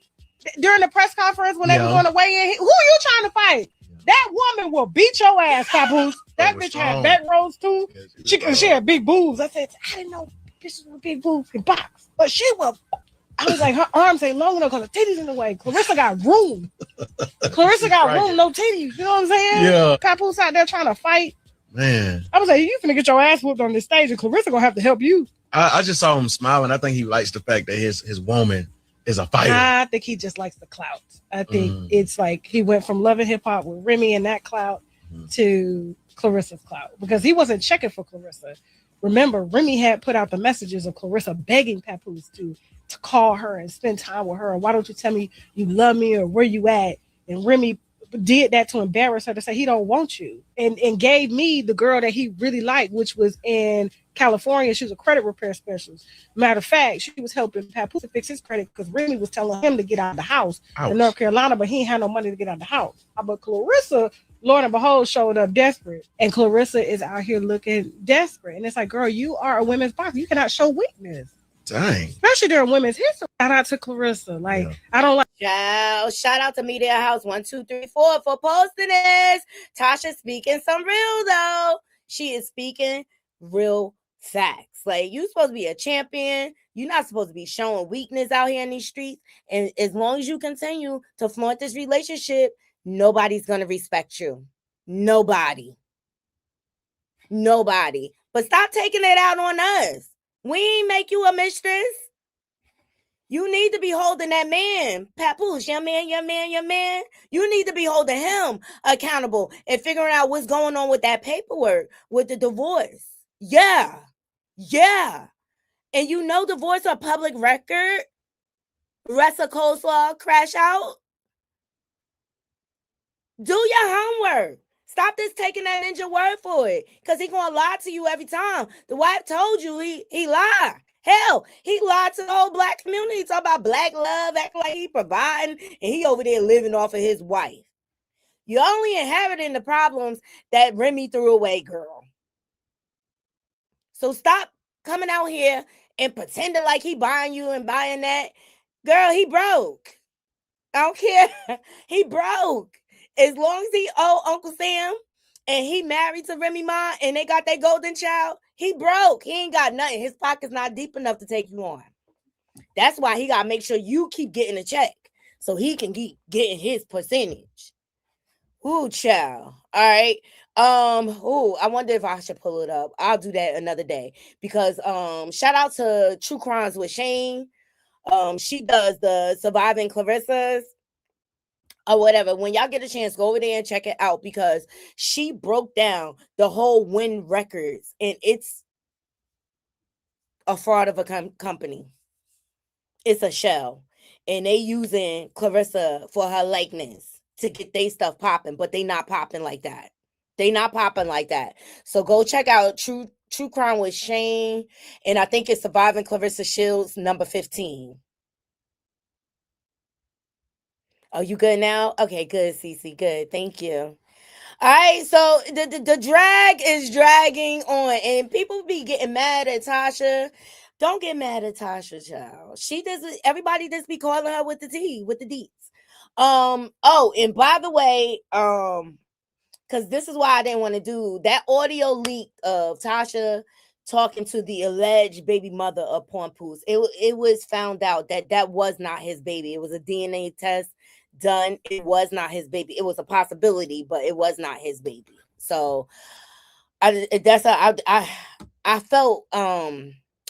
during the press conference when they were going to weigh in. Who are you trying to fight? That woman will beat your ass, Papoose. That bitch had back rolls too. She had big boobs. I said, I didn't know bitches with big boobs can box, but she will. I was like, her arms ain't long enough because the titties in the way. Claressa got room. Claressa got room, no titties. You know what I'm saying?
Yeah.
Papoose out there trying to fight.
Man,
I was like, you finna get your ass whooped on this stage, and Claressa gonna have to help you.
I just saw him smiling. I think he likes the fact that his woman is a fighter.
I think he just likes the clout. I think it's like he went from loving hip hop with Remy and that clout to Claressa's clout because he wasn't checking for Claressa. Remember, Remy had put out the messages of Claressa begging Papoose to call her and spend time with her. And why don't you tell me you love me or where you at? And Remy did that to embarrass her to say he don't want you and gave me the girl that he really liked, which was in California. She was a credit repair specialist. Matter of fact, she was helping Papoose to fix his credit because Remy was telling him to get out of the house in North Carolina, but he ain't had no money to get out of the house. But Claressa, Lord and behold, showed up desperate. And Claressa is out here looking desperate. And it's like, girl, you are a women's boxer. You cannot show weakness.
Dang.
Especially during women's history. Shout out to Claressa. Like, I don't like.
Shout out to Media House 1234 for posting this. Tasha speaking some real though. She is speaking real facts. Like, you supposed to be a champion. You're not supposed to be showing weakness out here in these streets. And as long as you continue to flaunt this relationship, nobody's gonna respect you. Nobody. But stop taking it out on us. We ain't make you a mistress. You need to be holding that man, Papoose, your man. You need to be holding him accountable and figuring out what's going on with that paperwork, with the divorce. Yeah. And you know divorce a public record? Rest of coleslaw, crash out. Do your homework. Stop this taking that ninja word for it. Because he gonna lie to you every time. The wife told you he lied. Hell, he lied to the whole black community. Talk about black love, acting like he providing, and he over there living off of his wife. You only inheriting the problems that Remy threw away, girl. So stop coming out here and pretending like he buying you and buying that. Girl, he broke. I don't care. He broke. As long as he owe Uncle Sam and he married to Remy Ma and they got their golden child, he broke. He ain't got nothing. His pocket's not deep enough to take you on. That's why he got to make sure you keep getting a check so he can keep getting his percentage. Ooh, child. All right. I wonder if I should pull it up. I'll do that another day because shout out to True Crimes with Shane. She does the Surviving Claressas or whatever. When y'all get a chance, go over there and check it out because she broke down the whole Win Records and it's a fraud of a company. It's a shell and they using Claressa for her likeness to get their stuff popping, but they not popping like that. So go check out True Crime with Shane, and I think it's Surviving Claressa Shields number 15. Oh, you good now? Okay, good, Cece. Good. Thank you. All right, so the drag is dragging on, and people be getting mad at Tasha. Don't get mad at Tasha, child. She doesn't. Everybody just be calling her with the T, with the deets. Oh, and by the way, because this is why I didn't want to do that audio leak of Tasha talking to the alleged baby mother of Papoose. It was found out that was not his baby. It was a DNA test done. It was not his baby. It was a possibility, but it was not his baby. So I felt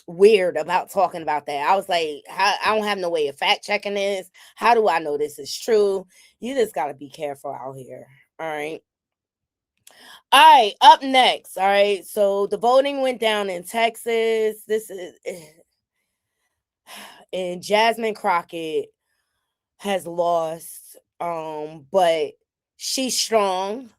weird about talking about that. I was like, I don't have no way of fact checking this. How do I know this is true? You just got to be careful out here. All right. Up next. All right. So the voting went down in Texas. And Jasmine Crockett has lost. But she's strong.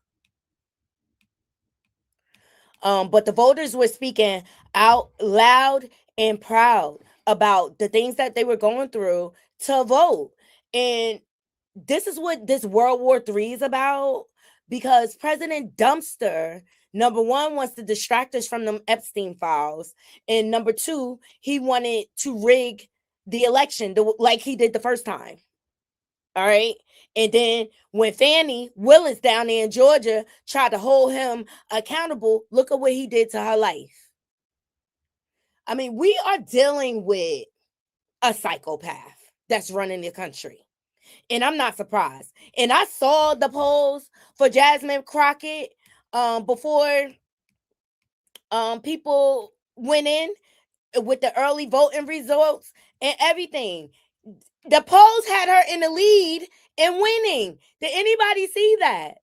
But the voters were speaking out loud and proud about the things that they were going through to vote. And this is what this World War III is about, because President Dumpster, number one, wants to distract us from them Epstein files. And number two, he wanted to rig the election like he did the first time. All right. And then when Fannie Willis down there in Georgia tried to hold him accountable, look at what he did to her life. I mean, we are dealing with a psychopath that's running the country. And I'm not surprised. And I saw the polls for Jasmine Crockett before people went in with the early voting results and everything. The polls had her in the lead and winning. Did anybody see that?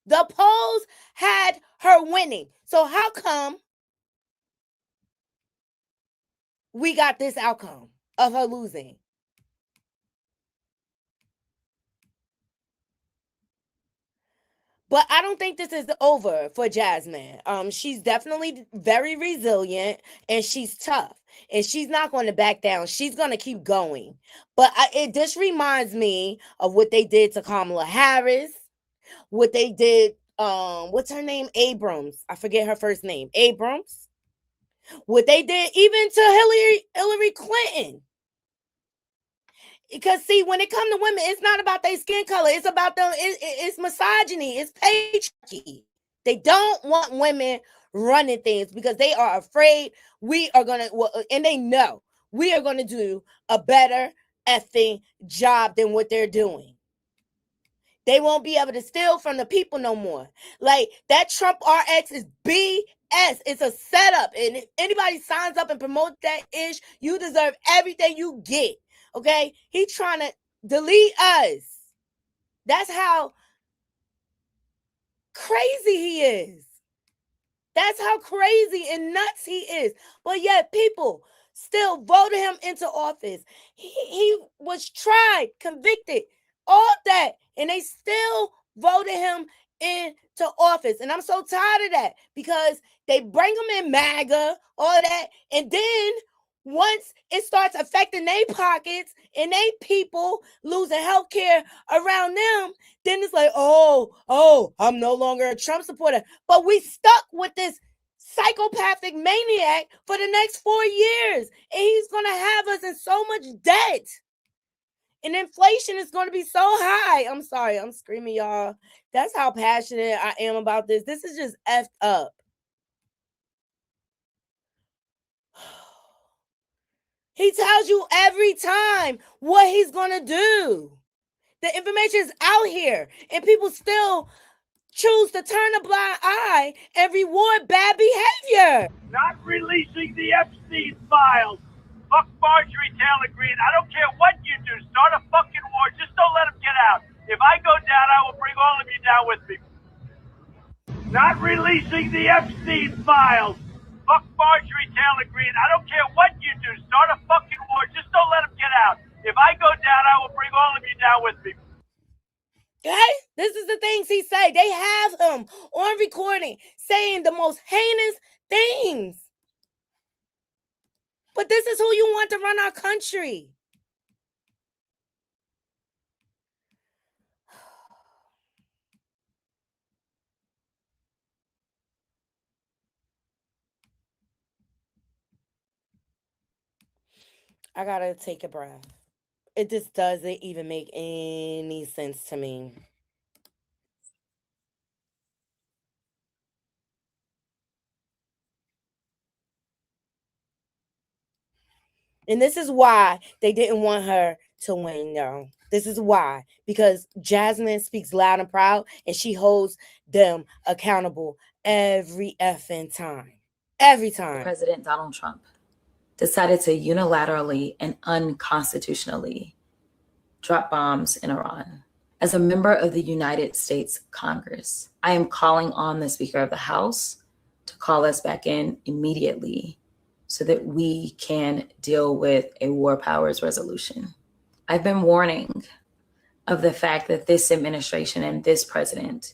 The polls had her winning. So how come we got this outcome of her losing? But I don't think this is over for Jasmine. She's definitely very resilient and she's tough. And she's not going to back down. She's going to keep going. But it just reminds me of what they did to Kamala Harris. What they did, what's her name? Abrams. I forget her first name. Abrams. What they did even to Hillary Clinton. Because see, when it comes to women, it's not about their skin color. It's about them. It's misogyny. It's patriarchy. They don't want women running things because they are afraid we are going to, and they know we are going to do a better effing job than what they're doing. They won't be able to steal from the people no more. Like that Trump RX is BS. It's a setup. And if anybody signs up and promotes that ish, you deserve everything you get. Okay, he's trying to delete us. That's how crazy he is. That's how crazy and nuts he is. But yet people still voted him into office. He was tried, convicted, all that, and they still voted him into office. And I'm so tired of that because they bring him in MAGA, all that, and then once it starts affecting their pockets and they people losing health care around them, then it's like, oh, I'm no longer a Trump supporter. But we stuck with this psychopathic maniac for the next 4 years. And he's going to have us in so much debt. And inflation is going to be so high. I'm sorry, I'm screaming, y'all. That's how passionate I am about this. This is just effed up. He tells you every time what he's going to do. The information is out here, and people still choose to turn a blind eye and reward bad behavior.
Not releasing the Epstein files. Fuck Marjorie Taylor Greene. I don't care what you do. Start a fucking war. Just don't let them get out. If I go down, I will bring all of you down with me. Not releasing the Epstein files. Fuck Marjorie Taylor Greene. I don't care what you do. Start a fucking war. Just don't let them get out. If I go down, I will bring all of you down with me.
Okay? This is the things he say. They have him on recording saying the most heinous things. But this is who you want to run our country. I gotta take a breath. It just doesn't even make any sense to me. And this is why they didn't want her to win, y'all. This is why. Because Jasmine speaks loud and proud, and she holds them accountable every effing time. Every time.
President Donald Trump decided to unilaterally and unconstitutionally drop bombs in Iran. As a member of the United States Congress, I am calling on the Speaker of the House to call us back in immediately so that we can deal with a war powers resolution. I've been warning of the fact that this administration and this president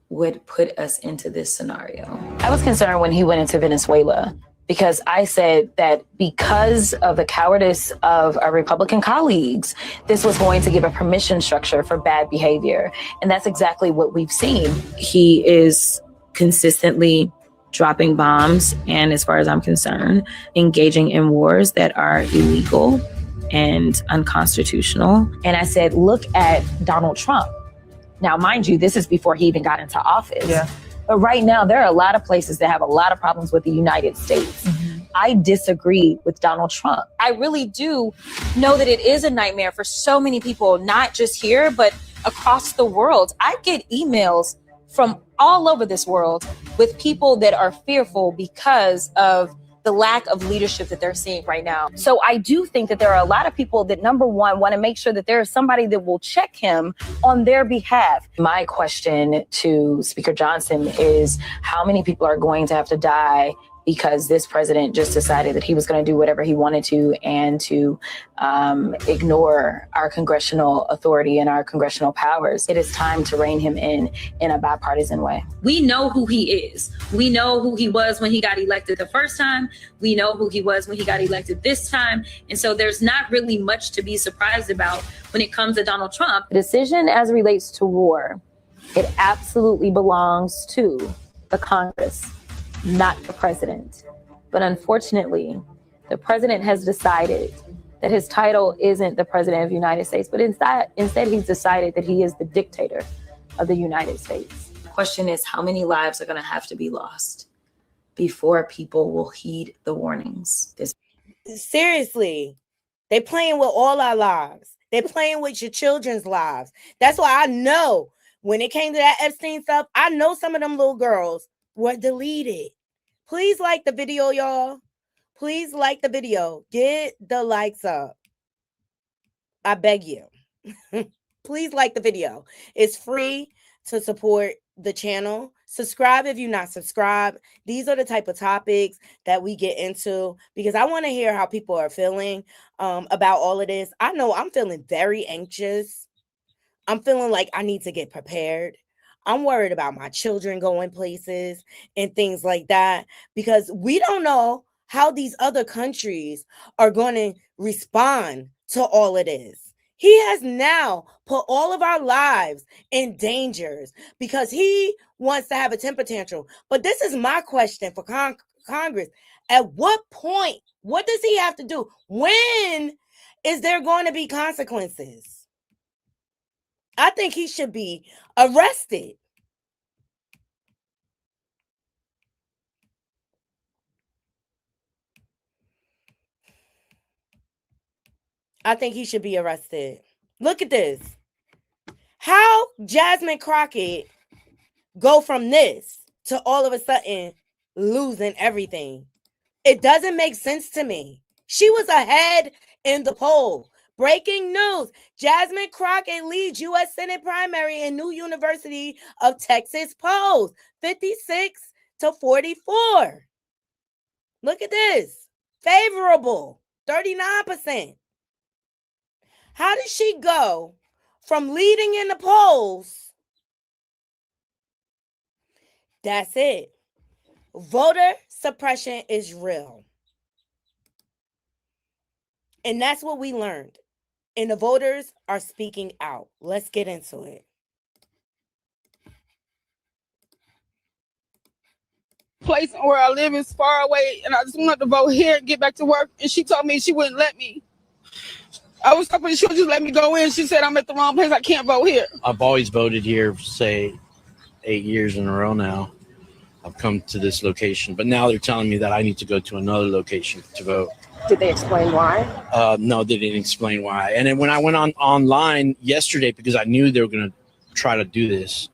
would put us into this scenario. I was concerned when he went into Venezuela because I said that because of the cowardice of our Republican colleagues, this was going to give a permission structure for bad behavior. And that's exactly what we've seen. He is consistently dropping bombs and, as far as I'm concerned, engaging in wars that are illegal and unconstitutional. And I said, look at Donald Trump. Now, mind you, this is before he even got into office.
Yeah.
But right now, there are a lot of places that have a lot of problems with the United States. I disagree with Donald Trump. I really do know that it is a nightmare for so many people, not just here, but across the world. I get emails from all over this world with people that are fearful because of the lack of leadership that they're seeing right now. So I do think that there are a lot of people that, number one, want to make sure that there is somebody that will check him on their behalf. My question to Speaker Johnson is, how many people are going to have to die because this president just decided that he was going to do whatever he wanted to and to ignore our congressional authority and our congressional powers? It is time to rein him in a bipartisan way. We know who he is. We know who he was when he got elected the first time. We know who he was when he got elected this time. And so there's not really much to be surprised about when it comes to Donald Trump. The decision as it relates to war, it absolutely belongs to the Congress, not the president. But unfortunately, the president has decided that his title isn't the president of the United States, but instead he's decided that he is the dictator of the United States. The question is, how many lives are going to have to be lost before people will heed the warnings?
Seriously, they playing with all our lives. They're playing with your children's lives. That's why I know when it came to that Epstein stuff, I know some of them little girls were deleted. Please like the video, y'all. Please like the video. Get the likes up. I beg you. Please like the video. It's free to support the channel. Subscribe if you're not subscribed. These are the type of topics that we get into because I want to hear how people are feeling about all of this. I know I'm feeling very anxious. I'm feeling like I need to get prepared. I'm worried about my children going places and things like that because we don't know how these other countries are going to respond to all of this. He has now put all of our lives in danger because he wants to have a temper tantrum. But this is my question for Congress. At what point, what does he have to do? When is there going to be consequences? I think he should be arrested. I think he should be arrested. Look at this. How Jasmine Crockett go from this to all of a sudden losing everything? It doesn't make sense to me. She was ahead in the poll. Breaking news. Jasmine Crockett leads U.S. Senate primary in new University of Texas polls. 56-44. Look at this. Favorable. 39%. How did she go from leading in the polls? That's it. Voter suppression is real. And that's what we learned. And the voters are speaking out. Let's get into it.
Place where I live is far away, and I just wanted to vote here and get back to work. And she told me she wouldn't let me. I was hoping she would just let me go in. She said I'm at the wrong place. I can't vote here.
I've always voted here, say, 8 years in a row now. I've come to this location, but now they're telling me that I need to go to another location to vote.
Did they explain why?
No, they didn't explain why. And then when I went online yesterday, because I knew they were going to try to do this,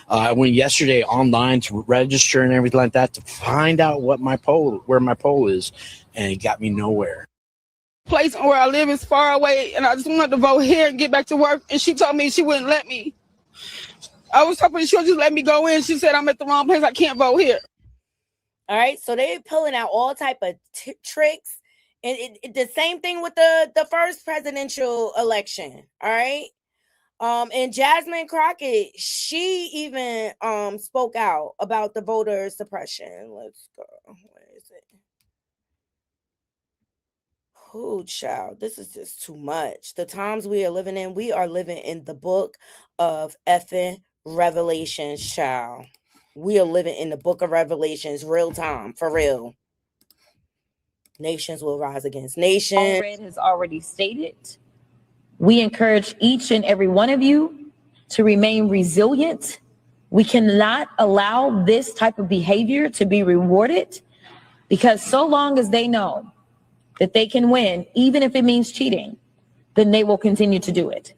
I went yesterday online to register and everything like that to find out where my poll is, and it got me nowhere.
Place where I live is far away, and I just wanted to vote here and get back to work. And she told me she wouldn't let me. I was hoping she would just let me go in. She said I'm at the wrong place. I can't vote here.
All right, so they're pulling out all type of tricks. And the same thing with the first presidential election, all right? And Jasmine Crockett, she even spoke out about the voter suppression. Let's go. Where is it? Oh, child, this is just too much. The times we are living in the book of effing Revelations, child. We are living in the book of Revelations, real time, for real. Nations will rise against nations.
Red has already stated. We encourage each and every one of you to remain resilient. We cannot allow this type of behavior to be rewarded, because so long as they know that they can win, even if it means cheating, then they will continue to do it.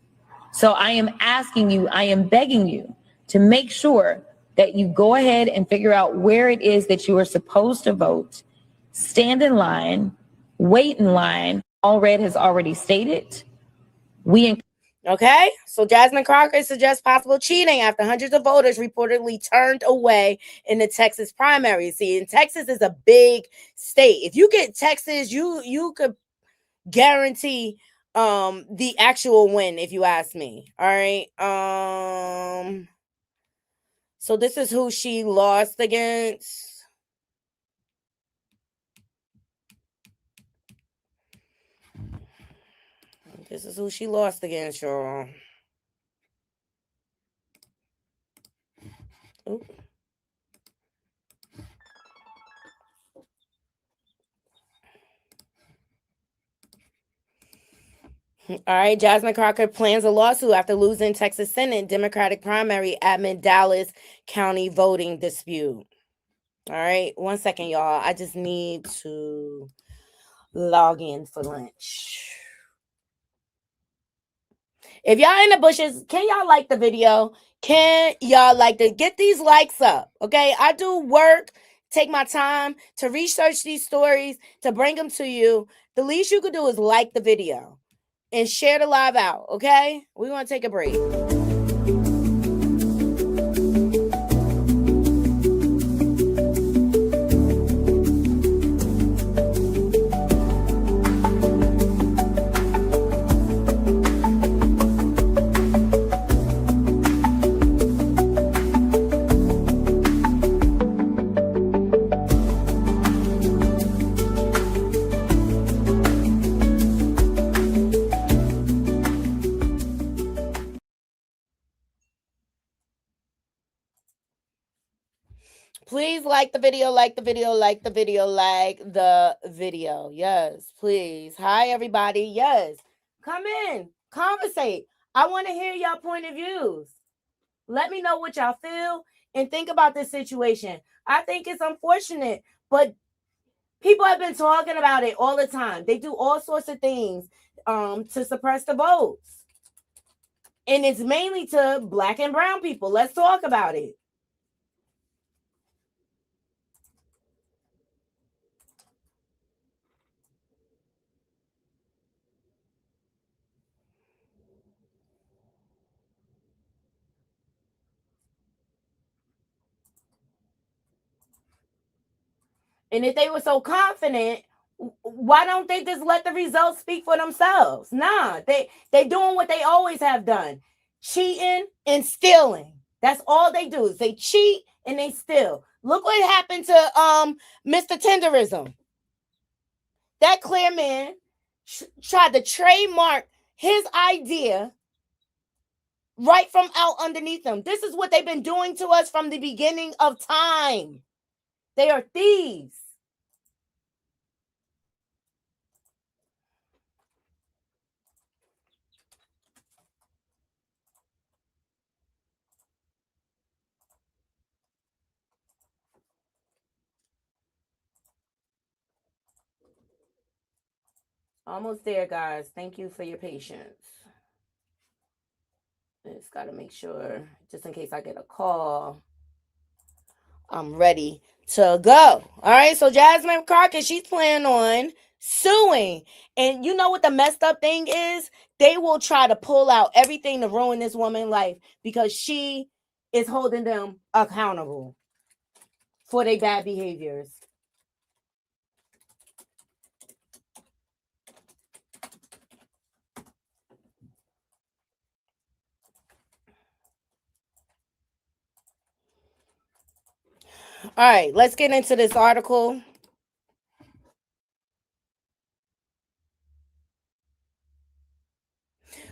So I am asking you, I am begging you to make sure that you go ahead and figure out where it is that you are supposed to vote. Stand in line, wait in line. All Red has already stated.
Okay, so Jasmine Crockett suggests possible cheating after hundreds of voters reportedly turned away in the Texas primary. See, in Texas is a big state. If you get Texas, you could guarantee the actual win, if you ask me. All right. So this is who she lost against. This is who she lost against, y'all. Ooh. All right, Jasmine Crockett plans a lawsuit after losing Texas Senate Democratic primary amid Dallas County voting dispute. All right, 1 second, y'all. I just need to log in for lunch. If y'all in the bushes, can y'all like the video? Can y'all like to get these likes up? Okay, I do work, take my time to research these stories, to bring them to you. The least you could do is like the video and share the live out, okay? We're going to take a break. Please like the video, like the video, like the video, like the video. Yes, please. Hi, everybody. Yes. Come in. Conversate. I want to hear y'all point of views. Let me know what y'all feel and think about this situation. I think it's unfortunate, but people have been talking about it all the time. They do all sorts of things to suppress the votes. And it's mainly to Black and brown people. Let's talk about it. And if they were so confident, why don't they just let the results speak for themselves? Nah, they doing what they always have done. Cheating and stealing. That's all they do is they cheat and they steal. Look what happened to Mr. Tenderism. That clear man tried to trademark his idea right from out underneath them. This is what they've been doing to us from the beginning of time. They are thieves. Almost there, guys. Thank you for your patience. Just got to make sure, just in case I get a call, I'm ready to go. All right, so Jasmine Crockett, she's planning on suing. And you know what the messed up thing is? They will try to pull out everything to ruin this woman's life because she is holding them accountable for their bad behaviors. All right, let's get into this article.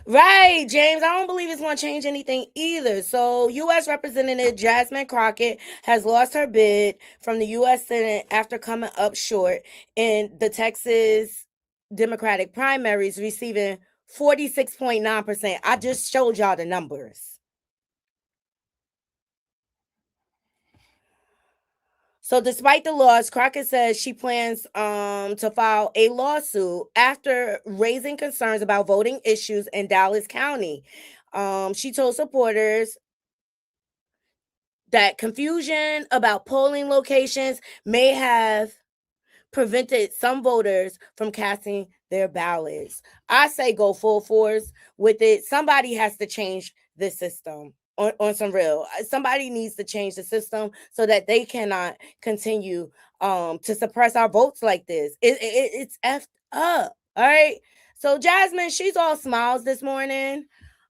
Right. right, James. I don't believe it's going to change anything either. So, U.S. Representative Jasmine Crockett has lost her bid from the U.S. Senate after coming up short in the Texas Democratic primaries, receiving 46.9%. I just showed y'all the numbers. So despite the loss, Crockett says she plans to file a lawsuit after raising concerns about voting issues in Dallas County. She told supporters that confusion about polling locations may have prevented some voters from casting their ballots. I say go full force with it. Somebody has to change the system on some real. Somebody needs to change the system so that they cannot continue to suppress our votes like this. It's effed up. All right. So Jasmine, she's all smiles this morning.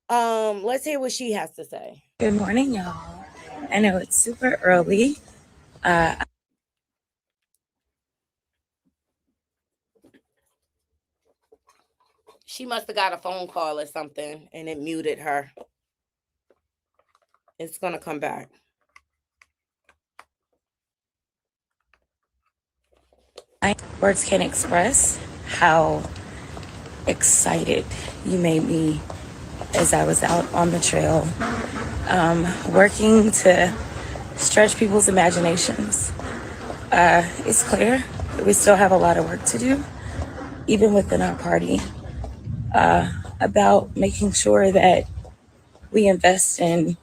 Let's hear what she has to say.
Good morning, y'all. I know it's super early.
She must have got a phone call or something and it muted her. It's going to come back.
Words can't express how excited you made me as I was out on the trail, working to stretch people's imaginations. It's clear that we still have a lot of work to do, even within our party, about making sure that we invest in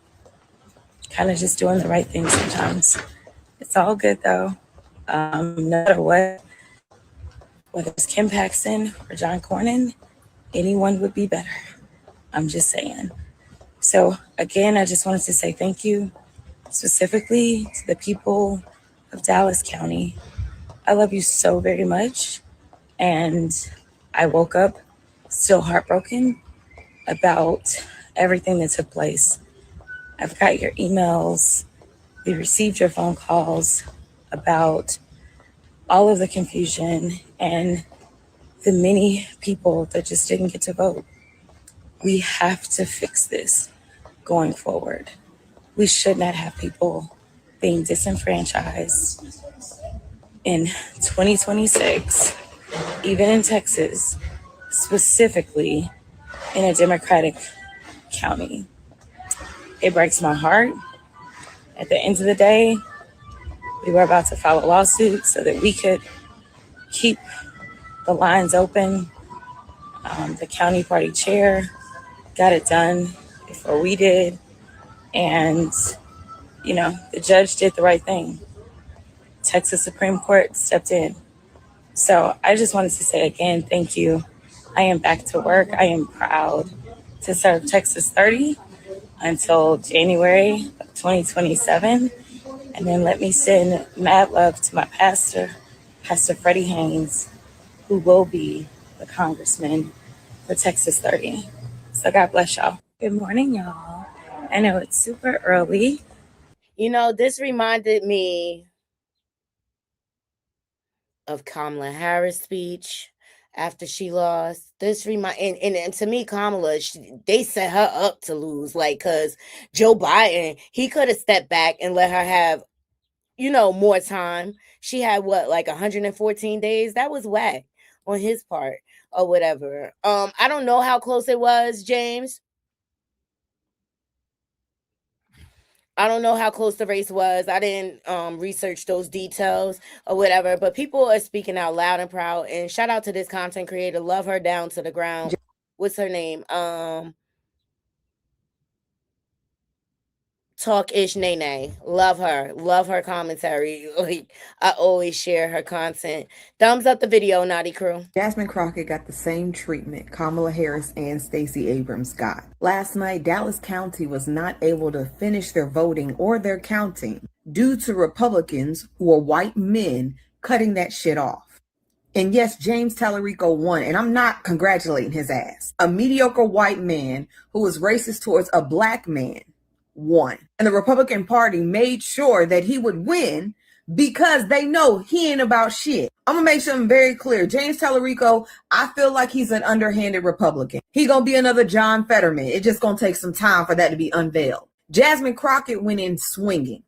kind of just doing the right thing sometimes. It's all good though. No matter what, whether it's Kim Paxton or John Cornyn, anyone would be better. I'm just saying. So again, I just wanted to say thank you specifically to the people of Dallas County. I love you so very much. And I woke up still heartbroken about everything that took place. I've got your emails. We received your phone calls about all of the confusion and the many people that just didn't get to vote. We have to fix this going forward. We should not have people being disenfranchised in 2026, even in Texas, specifically in a Democratic county. It breaks my heart. At the end of the day, we were about to file a lawsuit so that we could keep the lines open. The county party chair got it done before we did. And, you know, the judge did the right thing. Texas Supreme Court stepped in. So I just wanted to say again, thank you. I am back to work. I am proud to serve Texas 30 until January of 2027. And then let me send mad love to my pastor, Pastor Freddie Haynes, who will be the congressman for Texas 30. So God bless y'all. Good morning, y'all. I know it's super early.
You know, this reminded me of Kamala Harris' speech after she lost. This and to me, Kamala, they set her up to lose, like, because Joe Biden, he could have stepped back and let her have, you know, more time. She had what, like 114 days? That was whack on his part or whatever. I don't know how close it was, James. I don't know how close the race was. I didn't research those details or whatever, but people are speaking out loud and proud. And shout out to this content creator. Love her down to the ground. What's her name? Talk-ish Nene. Love her. Love her commentary. Like, I always share her content. Thumbs up the video, Naughty Crew.
Jasmine Crockett got the same treatment Kamala Harris and Stacey Abrams got. Last night, Dallas County was not able to finish their voting or their counting due to Republicans who are white men cutting that shit off. And yes, James Tallarico won, and I'm not congratulating his ass. A mediocre white man who was racist towards a black man won. And the Republican Party made sure that he would win because they know he ain't about shit. I'm gonna make something very clear. James Tallarico, I feel like he's an underhanded Republican. He gonna be another John Fetterman. It's just gonna take some time for that to be unveiled. Jasmine Crockett went in swinging.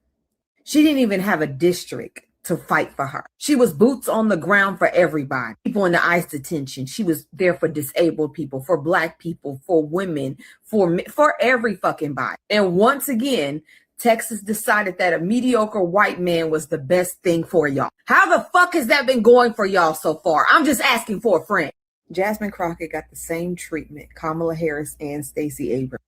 She didn't even have a district to fight for her. She was boots on the ground for everybody. People in the ICE detention. She was there for disabled people, for Black people, for women, for every fucking body. And once again, Texas decided that a mediocre white man was the best thing for y'all. How the fuck has that been going for y'all so far? I'm just asking for a friend. Jasmine Crockett got the same treatment Kamala Harris and Stacey Abrams.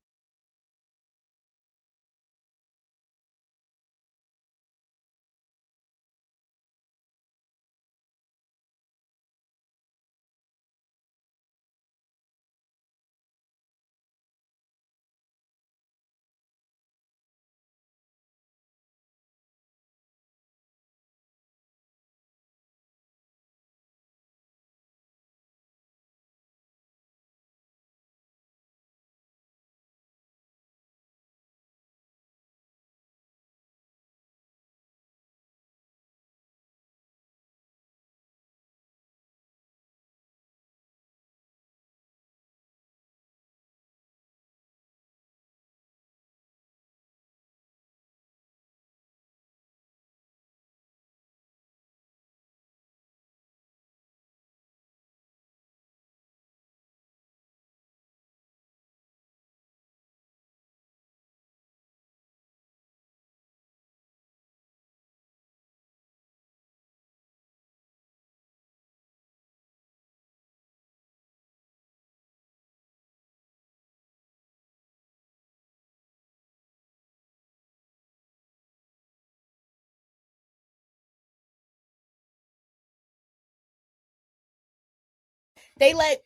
They let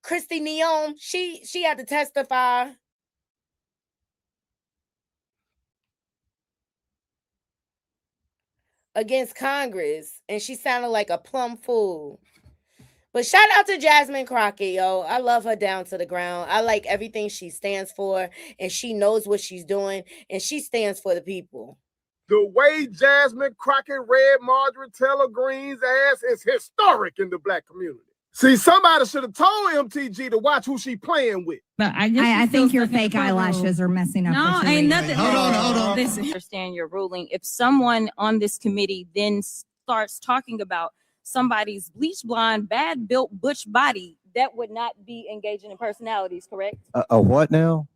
Christy Neon, she had to testify. Against Congress, and she sounded like a plumb fool. But shout out to Jasmine Crockett, yo. I love her down to the ground. I like everything she stands for, and she knows what she's doing, and she stands for the people.
The way Jasmine Crockett read Marjorie Taylor Greene's ass is historic in the Black community. See, somebody should have told MTG to watch who she playing with.
But I think your fake eyelashes are messing up.
No, ain't nothing.
Hold on.
Listen. Understand your ruling. If someone on this committee then starts talking about somebody's bleach blonde, bad built butch body, that would not be engaging in personalities, correct?
A what now?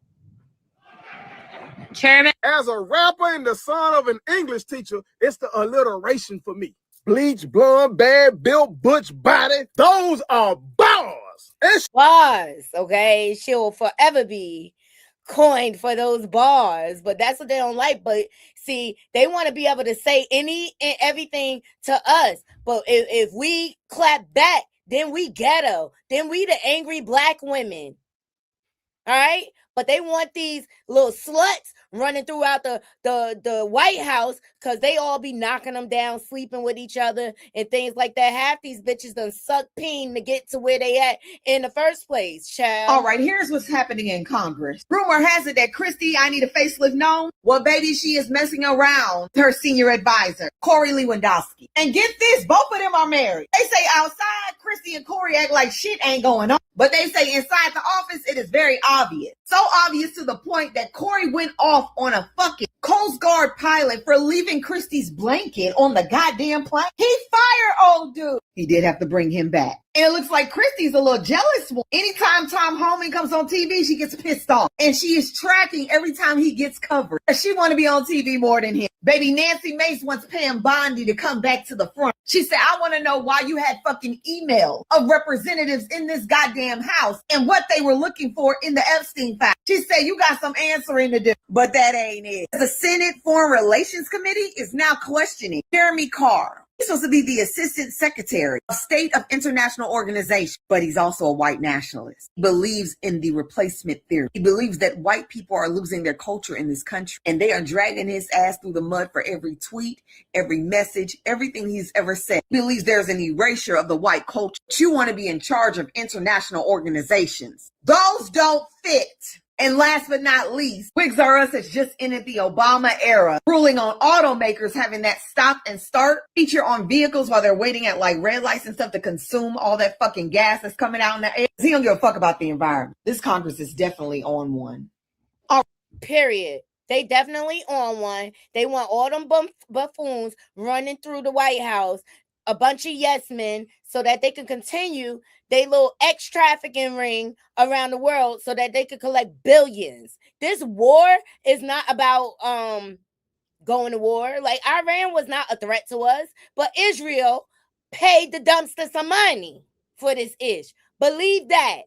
Chairman.
As a rapper and the son of an English teacher, it's the alliteration for me. Bleach, blonde, bad built butch body. Those are bars.
Bars, okay? She'll forever be coined for those bars, but that's what they don't like. But see, they want to be able to say any and everything to us. But if we clap back, then we ghetto. Then we the angry Black women. All right? But they want these little sluts running throughout the White House because they all be knocking them down, sleeping with each other and things like that. Half these bitches done suck peen to get to where they at in the first place, child.
All right, here's what's happening in Congress. Rumor has it that Christy, I need a facelift known. Well, baby, she is messing around with her senior advisor, Corey Lewandowski. And get this, both of them are married. They say outside, Christy and Corey act like shit ain't going on. But they say inside the office, it is very obvious. So obvious to the point that Corey went off on a fucking Coast Guard pilot for leaving Christie's blanket on the goddamn plane. He fired old dude. He did have to bring him back. And it looks like Christie's a little jealous one. Anytime Tom Homan comes on TV, she gets pissed off. And she is tracking every time he gets covered. She want to be on TV more than him. Baby Nancy Mace wants Pam Bondi to come back to the front. She said, I want to know why you had fucking email of representatives in this goddamn house and what they were looking for in the Epstein file. She said, you got some answering to do. But that ain't it. The Senate Foreign Relations Committee is now questioning Jeremy Carr. He's supposed to be the Assistant Secretary of State of International Organization, but he's also a white nationalist. He believes in the replacement theory. He believes that white people are losing their culture in this country, and they are dragging his ass through the mud for every tweet, every message, everything he's ever said. He believes there's an erasure of the white culture. You want to be in charge of international organizations. Those don't fit. And last but not least, Wigs R Us has just ended the Obama era, ruling on automakers having that stop and start feature on vehicles while they're waiting at like red lights and stuff to consume all that fucking gas that's coming out in the air. He don't give a fuck about the environment. This Congress is definitely on one.
Period. They definitely on one. They want all them buffoons running through the White House, a bunch of yes men, so that they can continue their little trafficking ring around the world so that they could collect billions. This war is not about going to war. Like, Iran was not a threat to us, but Israel paid the dumpster some money for this ish. Believe that.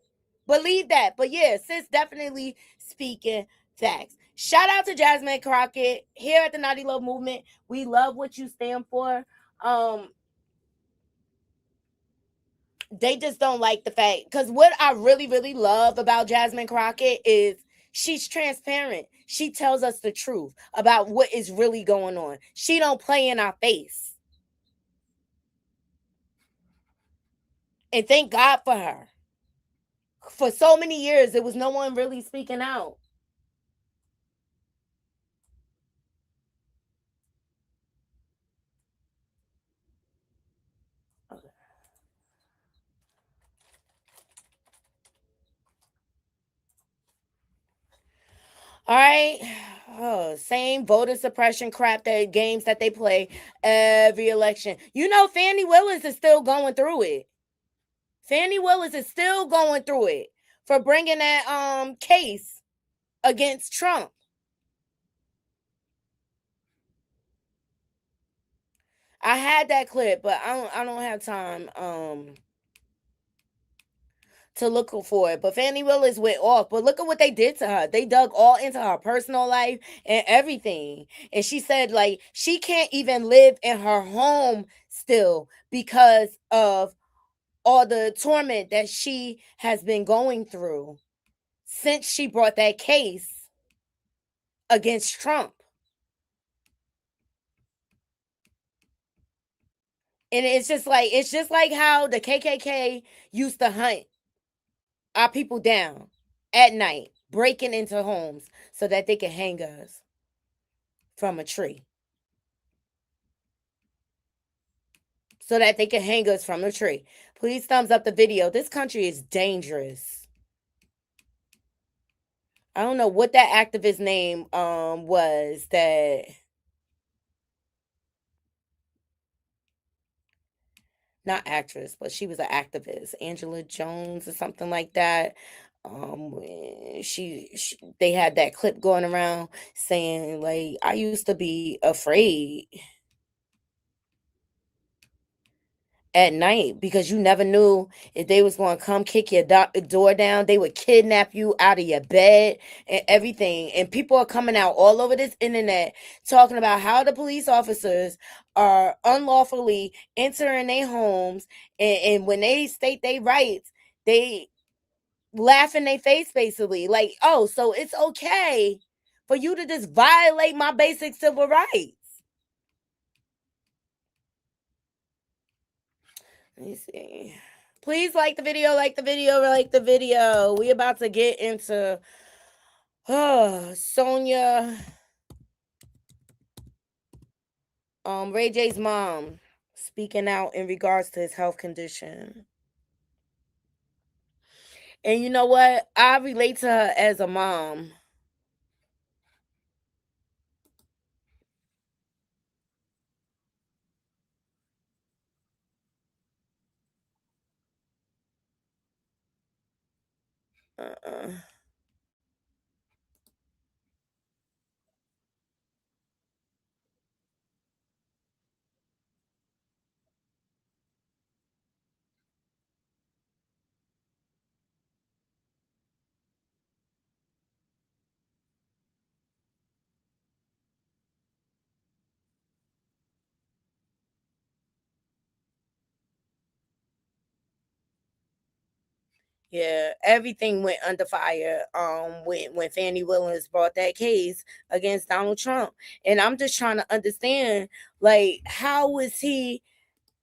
But yeah, sis definitely speaking facts. Shout out to Jasmine Crockett here at the Naughty Love Movement. We love what you stand for. They just don't like the fact, because what I really, really love about Jasmine Crockett is she's transparent. She tells us the truth about what is really going on. She don't play in our face. And thank God for her. For so many years, there was no one really speaking out. All right. Oh, same voter suppression crap that games that they play every election. You know, Fannie Willis is still going through it. Fannie Willis is still going through it for bringing that case against Trump. I had that clip, but I don't have time to look for it. But Fannie Willis went off. But look at what they did to her. They dug all into her personal life and everything. And she said, like, she can't even live in her home still because of all the torment that she has been going through since she brought that case against Trump. And it's just like how the KKK used to hunt our people down at night, breaking into homes so that they can hang us from a tree. Please thumbs up the video. This country is dangerous. I don't know what that activist name was that. Not actress, but she was an activist, Angela Jones or something like that. They had that clip going around saying, like, I used to be afraid at night because you never knew if they was going to come kick your door down. They would kidnap you out of your bed and everything. And people are coming out all over this internet talking about how the police officers are unlawfully entering their homes. And when they state their rights, they laugh in their face, basically. Like, oh, so it's okay for you to just violate my basic civil rights. Let me see. Please like the video. We about to get into Sonia, Ray J's mom, speaking out in regards to his health condition. And you know what? I relate to her as a mom. Yeah, everything went under fire when Fannie Willis brought that case against Donald Trump. And I'm just trying to understand, like, how was he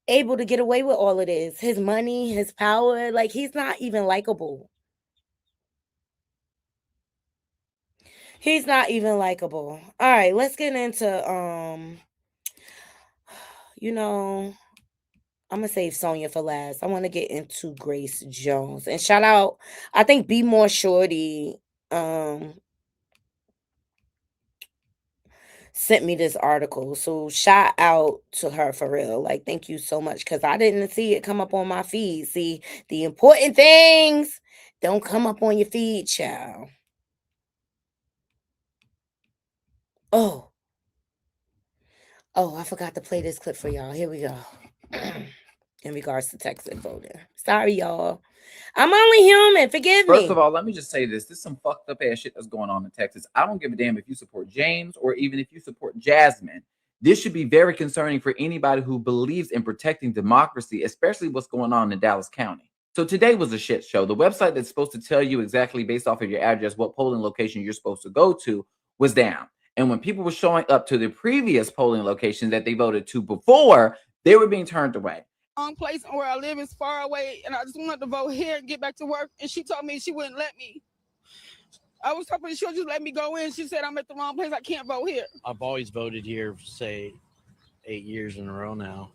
able to get away with all of this? His money, his power, like, he's not even likable. He's not even likable. All right, let's get into you know, I'm gonna save Sonya for last. I want to get into Grace Jones. And shout out, I think Be More Shorty sent me this article. So shout out to her for real. Like, thank you so much. Cause I didn't see it come up on my feed. See, the important things don't come up on your feed, child. Oh, I forgot to play this clip for y'all. Here we go. In regards to Texas voting. Sorry, y'all. I'm only human. Forgive me.
First of all, let me just say this. This is some fucked up ass shit that's going on in Texas. I don't give a damn if you support James or even if you support Jasmine. This should be very concerning for anybody who believes in protecting democracy, especially what's going on in Dallas County. So today was a shit show. The website that's supposed to tell you exactly based off of your address what polling location you're supposed to go to was down. And when people were showing up to the previous polling location that they voted to before, they were being turned away.
Place where I live is far away, and I just wanted to vote here and get back to work. And she told me she wouldn't let me. I was hoping she'll just let me go in. She said I'm at the wrong place. I can't vote here.
I've always voted here, say, 8 years in a row now.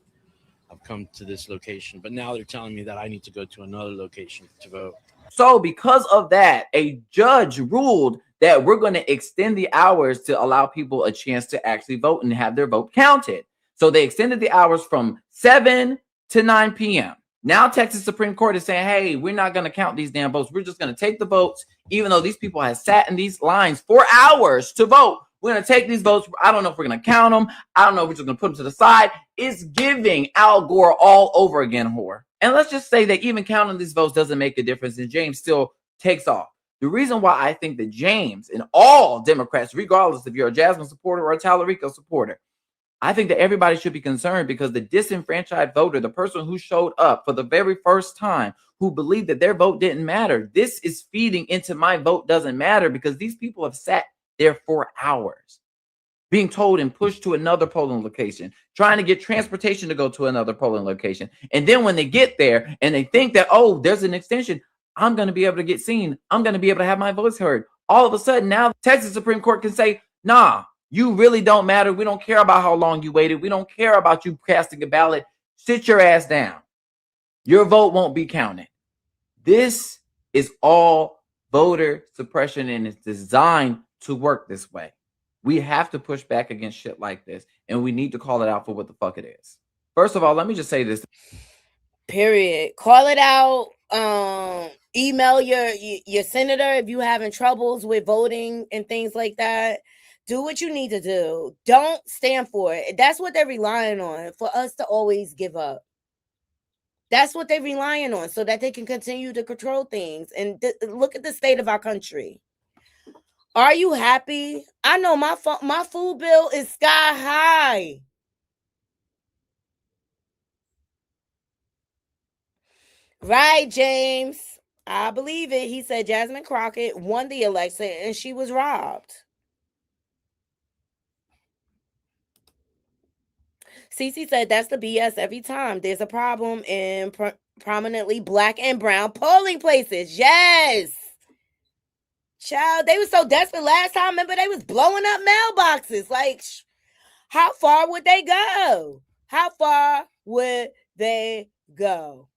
I've come to this location, but now they're telling me that I need to go to another location to vote.
So because of that, a judge ruled that we're going to extend the hours to allow people a chance to actually vote and have their vote counted. So they extended the hours from 7 to 9 p.m. Now Texas Supreme Court is saying, hey, we're not going to count these damn votes. We're just going to take the votes, even though these people have sat in these lines for hours to vote. We're going to take these votes. I don't know if we're going to count them. I don't know if we're just going to put them to the side. It's giving Al Gore all over again, whore. And let's just say that even counting these votes doesn't make a difference, and James still takes off. The reason why I think that James and all Democrats, regardless if you're a Jasmine supporter or a Tallarico supporter, I think that everybody should be concerned because the disenfranchised voter, the person who showed up for the very first time, who believed that their vote didn't matter, this is feeding into my vote doesn't matter because these people have sat there for hours being told and pushed to another polling location, trying to get transportation to go to another polling location. And then when they get there and they think that, oh, there's an extension, I'm going to be able to get seen. I'm going to be able to have my voice heard. All of a sudden now Texas Supreme Court can say, nah, you really don't matter. We don't care about how long you waited. We don't care about you casting a ballot. Sit your ass down. Your vote won't be counted. This is all voter suppression and it's designed to work this way. We have to push back against shit like this and we need to call it out for what the fuck it is. First of all, let me just say this.
Period. Call it out. Email your senator if you having troubles with voting and things like that. Do what you need to do. Don't stand for it. That's what they're relying on, for us to always give up. That's what they're relying on so that they can continue to control things. And look at the state of our country. Are you happy? I know my food bill is sky high. Right, James. I believe it. He said Jasmine Crockett won the election and she was robbed. Cece said that's the BS every time. There's a problem in prominently black and brown polling places. Yes. Child, they were so desperate last time. Remember, they was blowing up mailboxes. Like, how far would they go? How far would they go?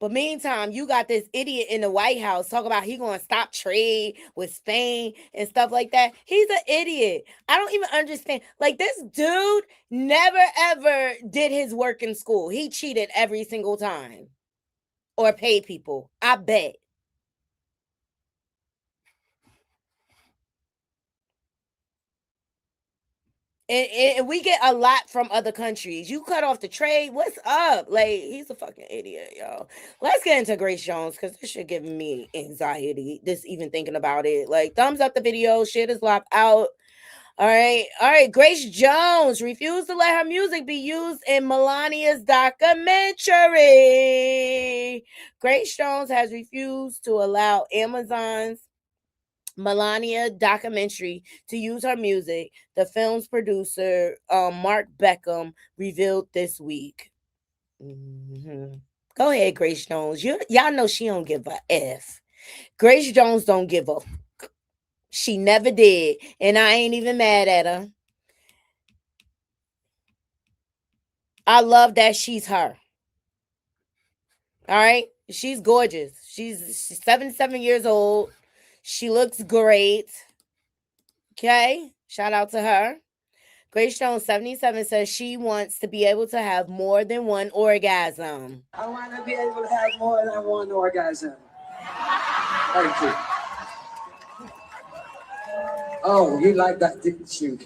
But meantime, you got this idiot in the White House talking about he going to stop trade with Spain and stuff like that. He's an idiot. I don't even understand. Like, this dude never, ever did his work in school. He cheated every single time. Or paid people. I bet. And we get a lot from other countries. You cut off the trade. What's up? Like, he's a fucking idiot, y'all. Let's get into Grace Jones because this shit giving me anxiety. Just even thinking about it. Like, thumbs up the video. Shit is locked out. All right. Grace Jones refused to let her music be used in Melania's documentary. Grace Jones has refused to allow Amazon's Melania documentary to use her music, the film's producer, Mark Beckham, revealed this week. Go ahead, Grace Jones. Y'all know she don't give a F. Grace Jones don't give a fuck. She never did. And I ain't even mad at her. I love that she's her. All right? She's gorgeous. She's 77 years old. She looks great. Okay? Shout out to her. Grace Jones, 77, says she wants to be able to have more than one orgasm.
I want to be able to have more than one orgasm. Thank you. Oh, you like that, didn't you?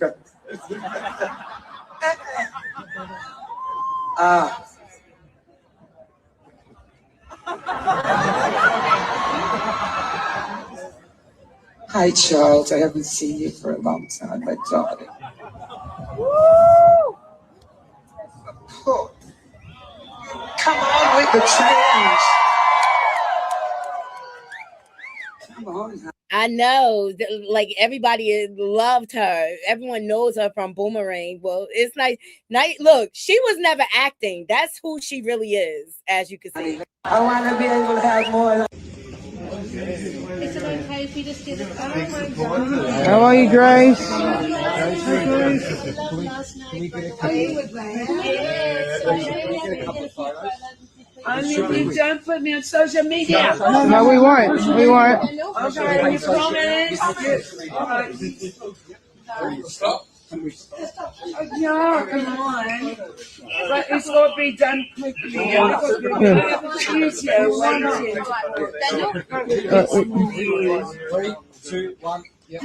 Hi, Charles. I haven't seen you for a long time, my darling. Oh. Come on with the change. Come on.
I know, like everybody loved her. Everyone knows her from Boomerang. Well, it's nice. Look, she was never acting. That's who she really is, as you can see.
I want to be able to have more.
Is it okay if you just do this? Oh my God.
How are you, Grace?
Are you with me?
You don't put me on social media. No, we won't. We won't.
Okay, you promise?
Stop. Yeah, come on. But it's got to be done quickly. Excuse you.
3, 2, 1. Yep.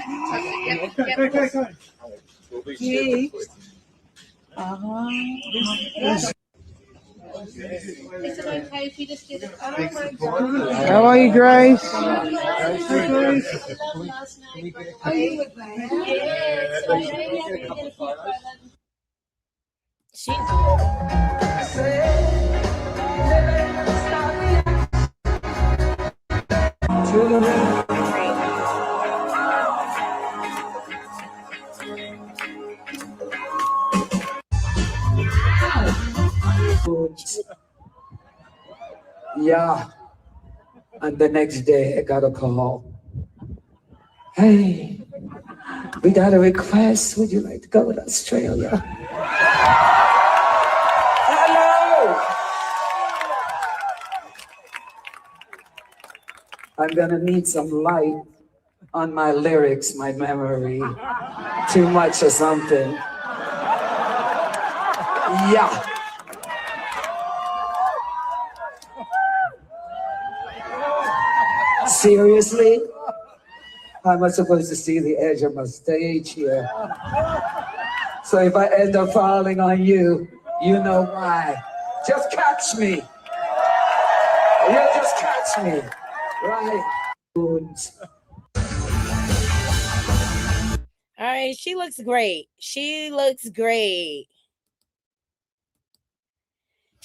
Is it okay if you just do this? Oh my God.
How are you, Grace?
Are you with me?
Yeah. And the next day, I got a call. Hey, we got a request. Would you like to go to Australia? Hello. I'm gonna need some light on my lyrics, my memory. Too much or something. Yeah. Seriously? How am I supposed to see the edge of my stage here? So if I end up falling on you, you know why. Just catch me. You just catch me. Right?
All right, she looks great. She looks great.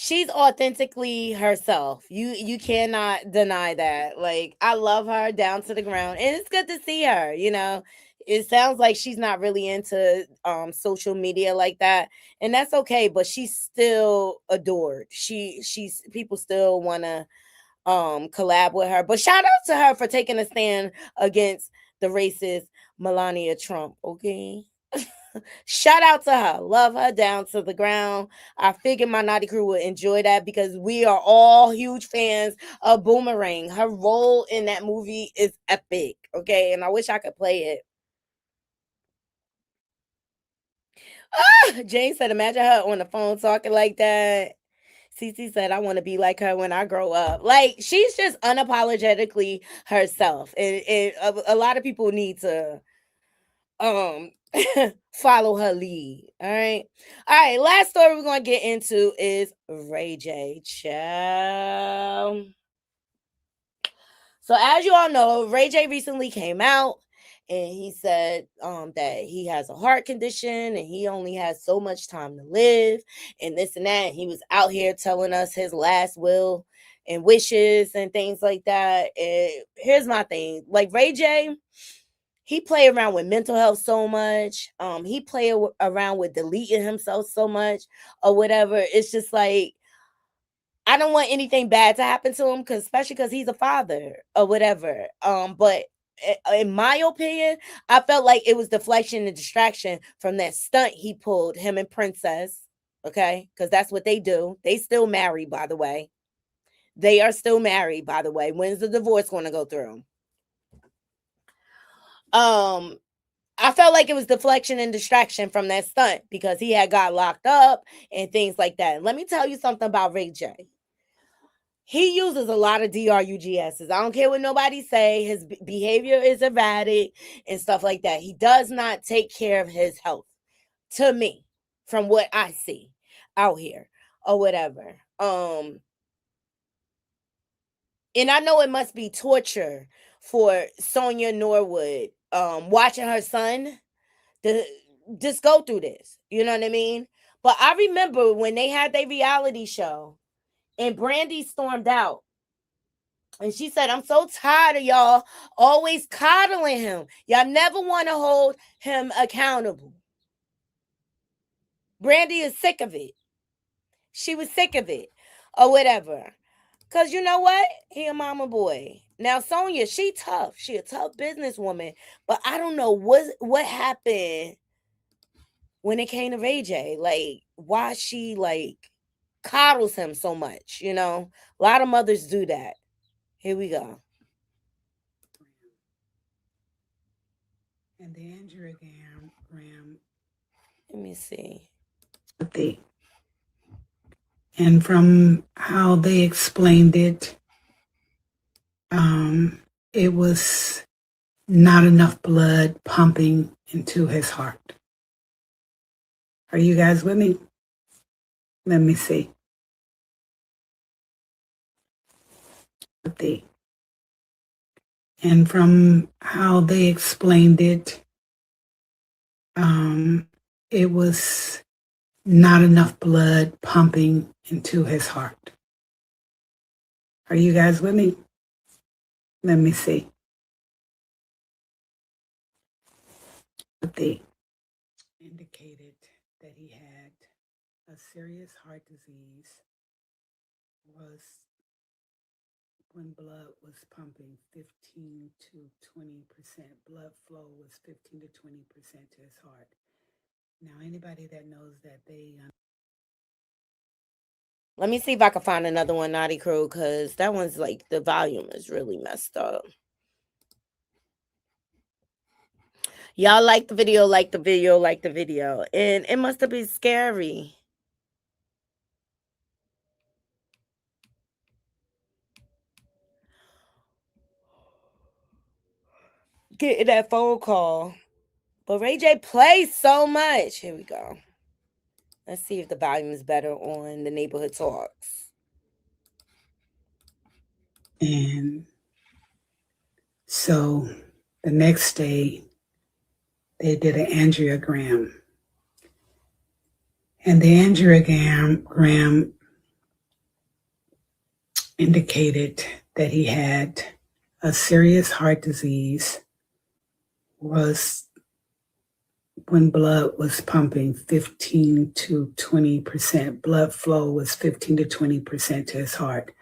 She's authentically herself. You cannot deny that. Like, I love her down to the ground, and it's good to see her. You know, it sounds like she's not really into social media like that, and that's okay. But she's still adored. She's people still want to collab with her. But shout out to her for taking a stand against the racist Melania Trump. Okay. Shout out to her. Love her down to the ground. I figured my naughty crew would enjoy that because we are all huge fans of Boomerang. Her role in that movie is epic. Okay. And I wish I could play it. Jane said, imagine her on the phone talking like that. Cece said, I want to be like her when I grow up. Like, she's just unapologetically herself. And a lot of people need to follow her lead. All right. Last story we're going to get into is Ray J. Child. So as you all know, Ray J recently came out and he said that he has a heart condition and he only has so much time to live and this and that. He was out here telling us his last will and wishes and things like that. And here's my thing. Like, Ray J, he play around with mental health so much. He play around with deleting himself so much or whatever. It's just like, I don't want anything bad to happen to him, especially because he's a father or whatever. But in my opinion, I felt like it was deflection and distraction from that stunt he pulled, him and Princess. Okay, because that's what they do. They still married, by the way. They are still married, by the way. When's the divorce going to go through? I felt like it was deflection and distraction from that stunt because he had got locked up and things like that. And let me tell you something about Ray J. He uses a lot of DRUGSs. I don't care what nobody say. His behavior is erratic and stuff like that. He does not take care of his health, to me, from what I see out here or whatever. And I know it must be torture for Sonya Norwood watching her son to just go through this. You know what I mean? But I remember when they had their reality show and Brandy stormed out. And she said, I'm so tired of y'all always coddling him. Y'all never want to hold him accountable. Brandy is sick of it. She was sick of it or whatever. Because you know what? He a mama boy. Now, Sonya, she tough. She a tough businesswoman. But I don't know what happened when it came to Ray J. Like, why she, like, coddles him so much, you know? A lot of mothers do that. Here we go.
And the angiogram.
Let me see.
And from how they explained it, it was not enough blood pumping into his heart. Are you guys with me? Let me see. And from how they explained it, it was not enough blood pumping into his heart. Are you guys with me? Let me see. They indicated that he had a serious heart disease was when blood was pumping 15 to 20%. Blood flow was 15 to 20% to his heart. Now, anybody that knows that
Let me see if I can find another one, Naughty Crew, because that one's like the volume is really messed up. Y'all like the video, like the video, like the video. And it must have been scary. Getting that phone call. But Ray J plays so much. Here we go. Let's see if the volume is better on the Neighborhood Talks.
And so the next day, they did an angiogram. And the angiogram indicated that he had a serious heart disease, was when blood was pumping 15 to 20%. Blood flow was 15 to 20% to his heart.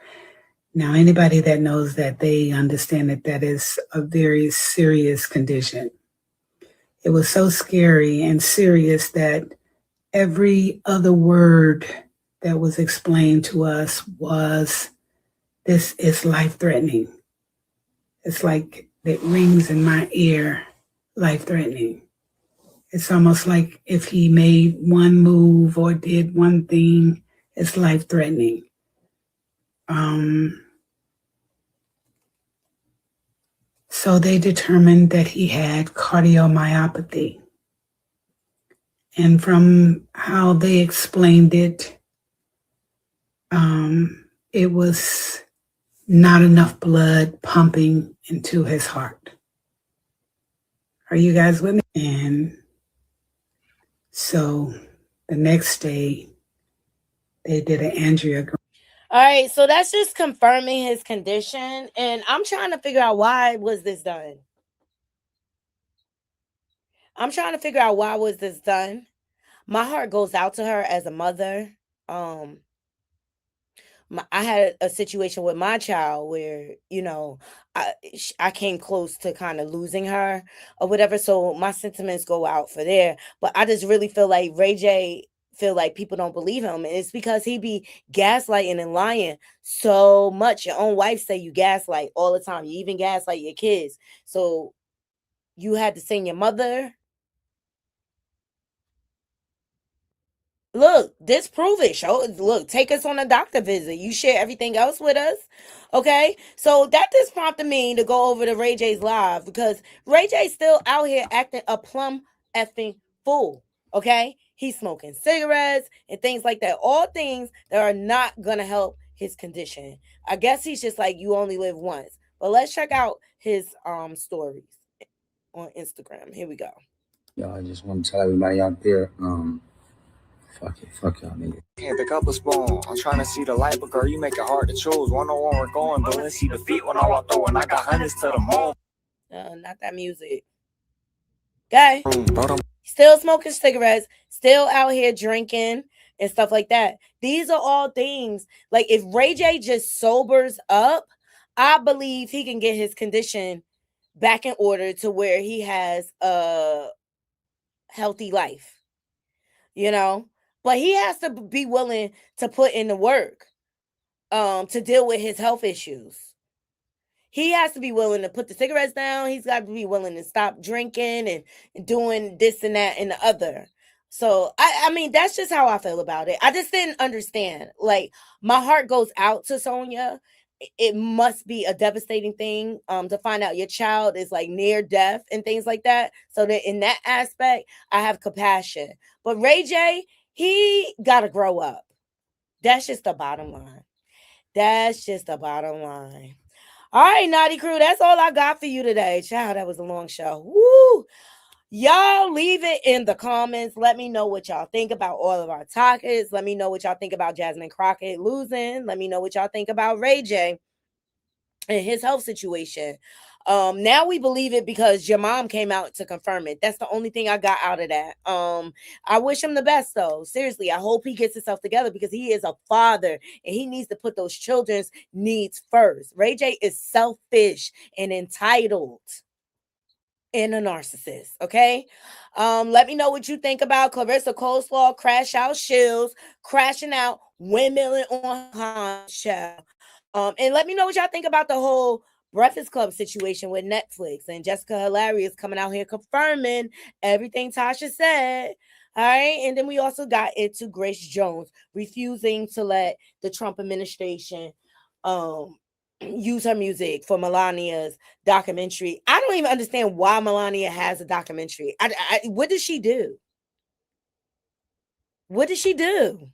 Now, anybody that knows that, they understand that that is a very serious condition. It was so scary and serious that every other word that was explained to us was, this is life-threatening. It's like it rings in my ear, life-threatening. It's almost like if he made one move or did one thing, it's life-threatening. So they determined that he had cardiomyopathy. And from how they explained it, it was not enough blood pumping into his heart. Are you guys with me? And so the next day, they did an angiogram.
All right, so that's just confirming his condition. And I'm trying to figure out why was this done. Why was this done. My heart goes out to her as a mother. I had a situation with my child where, you know, I came close to kind of losing her or whatever. So my sentiments go out for there. But I just really feel like Ray J feel like people don't believe him. And it's because he be gaslighting and lying so much. Your own wife say you gaslight all the time. You even gaslight your kids. So you had to send your mother. Look, disprove it. Show look, take us on a doctor visit. You share everything else with us. Okay. So that just prompted me to go over to Ray J's live because Ray J's still out here acting a plum effing fool. Okay. He's smoking cigarettes and things like that. All things that are not gonna help his condition. I guess he's just like you only live once. But let's check out his stories on Instagram. Here we go.
Yo, I just want to tell everybody out there, fuck y'all niggas.
Can't pick up a spoon. I'm trying to see the light, but girl, you make it hard to choose. 101 we're going, but let's see the feet when I walk through, and I got hundreds to the moon.
Not that music. Okay. Still smoking cigarettes, still out here drinking and stuff like that. These are all things like if Ray J just sobers up, I believe he can get his condition back in order to where he has a healthy life, you know, but he has to be willing to put in the work to deal with his health issues. He has to be willing to put the cigarettes down. He's got to be willing to stop drinking and doing this and that and the other. So, I mean, that's just how I feel about it. I just didn't understand. Like, my heart goes out to Sonia. It must be a devastating thing to find out your child is like near death and things like that. So that in that aspect, I have compassion. But Ray J, he got to grow up. That's just the bottom line. That's just the bottom line. All right, Naughty Crew, that's all I got for you today. Child, that was a long show. Woo! Y'all leave it in the comments. Let me know what y'all think about all of our topics. Let me know what y'all think about Jasmine Crockett losing. Let me know what y'all think about Ray J and his health situation. Now we believe it because your mom came out to confirm it. That's the only thing I got out of that. I wish him the best though. Seriously, I hope he gets himself together because he is a father and he needs to put those children's needs first. Ray J is selfish and entitled and a narcissist. Okay. Let me know what you think about Claressa Coleslaw, Crash Out Shields, crashing out windmilling on her show. And let me know what y'all think about the whole Breakfast Club situation with Netflix and Jessica Hilarious coming out here confirming everything Tasha said. All right. And then we also got into Grace Jones refusing to let the Trump administration use her music for Melania's documentary. I don't even understand why Melania has a documentary. What did she do? What did she do?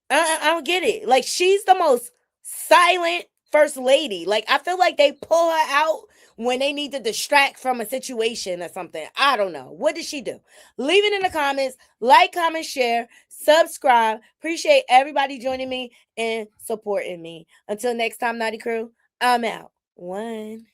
I don't get it. Like, she's the most silent first lady. Like, I feel like they pull her out when they need to distract from a situation or something. I don't know. What did she do? Leave it in the comments. Like, comment, share, subscribe. Appreciate everybody joining me and supporting me. Until next time, Naughty Crew, I'm out. 1.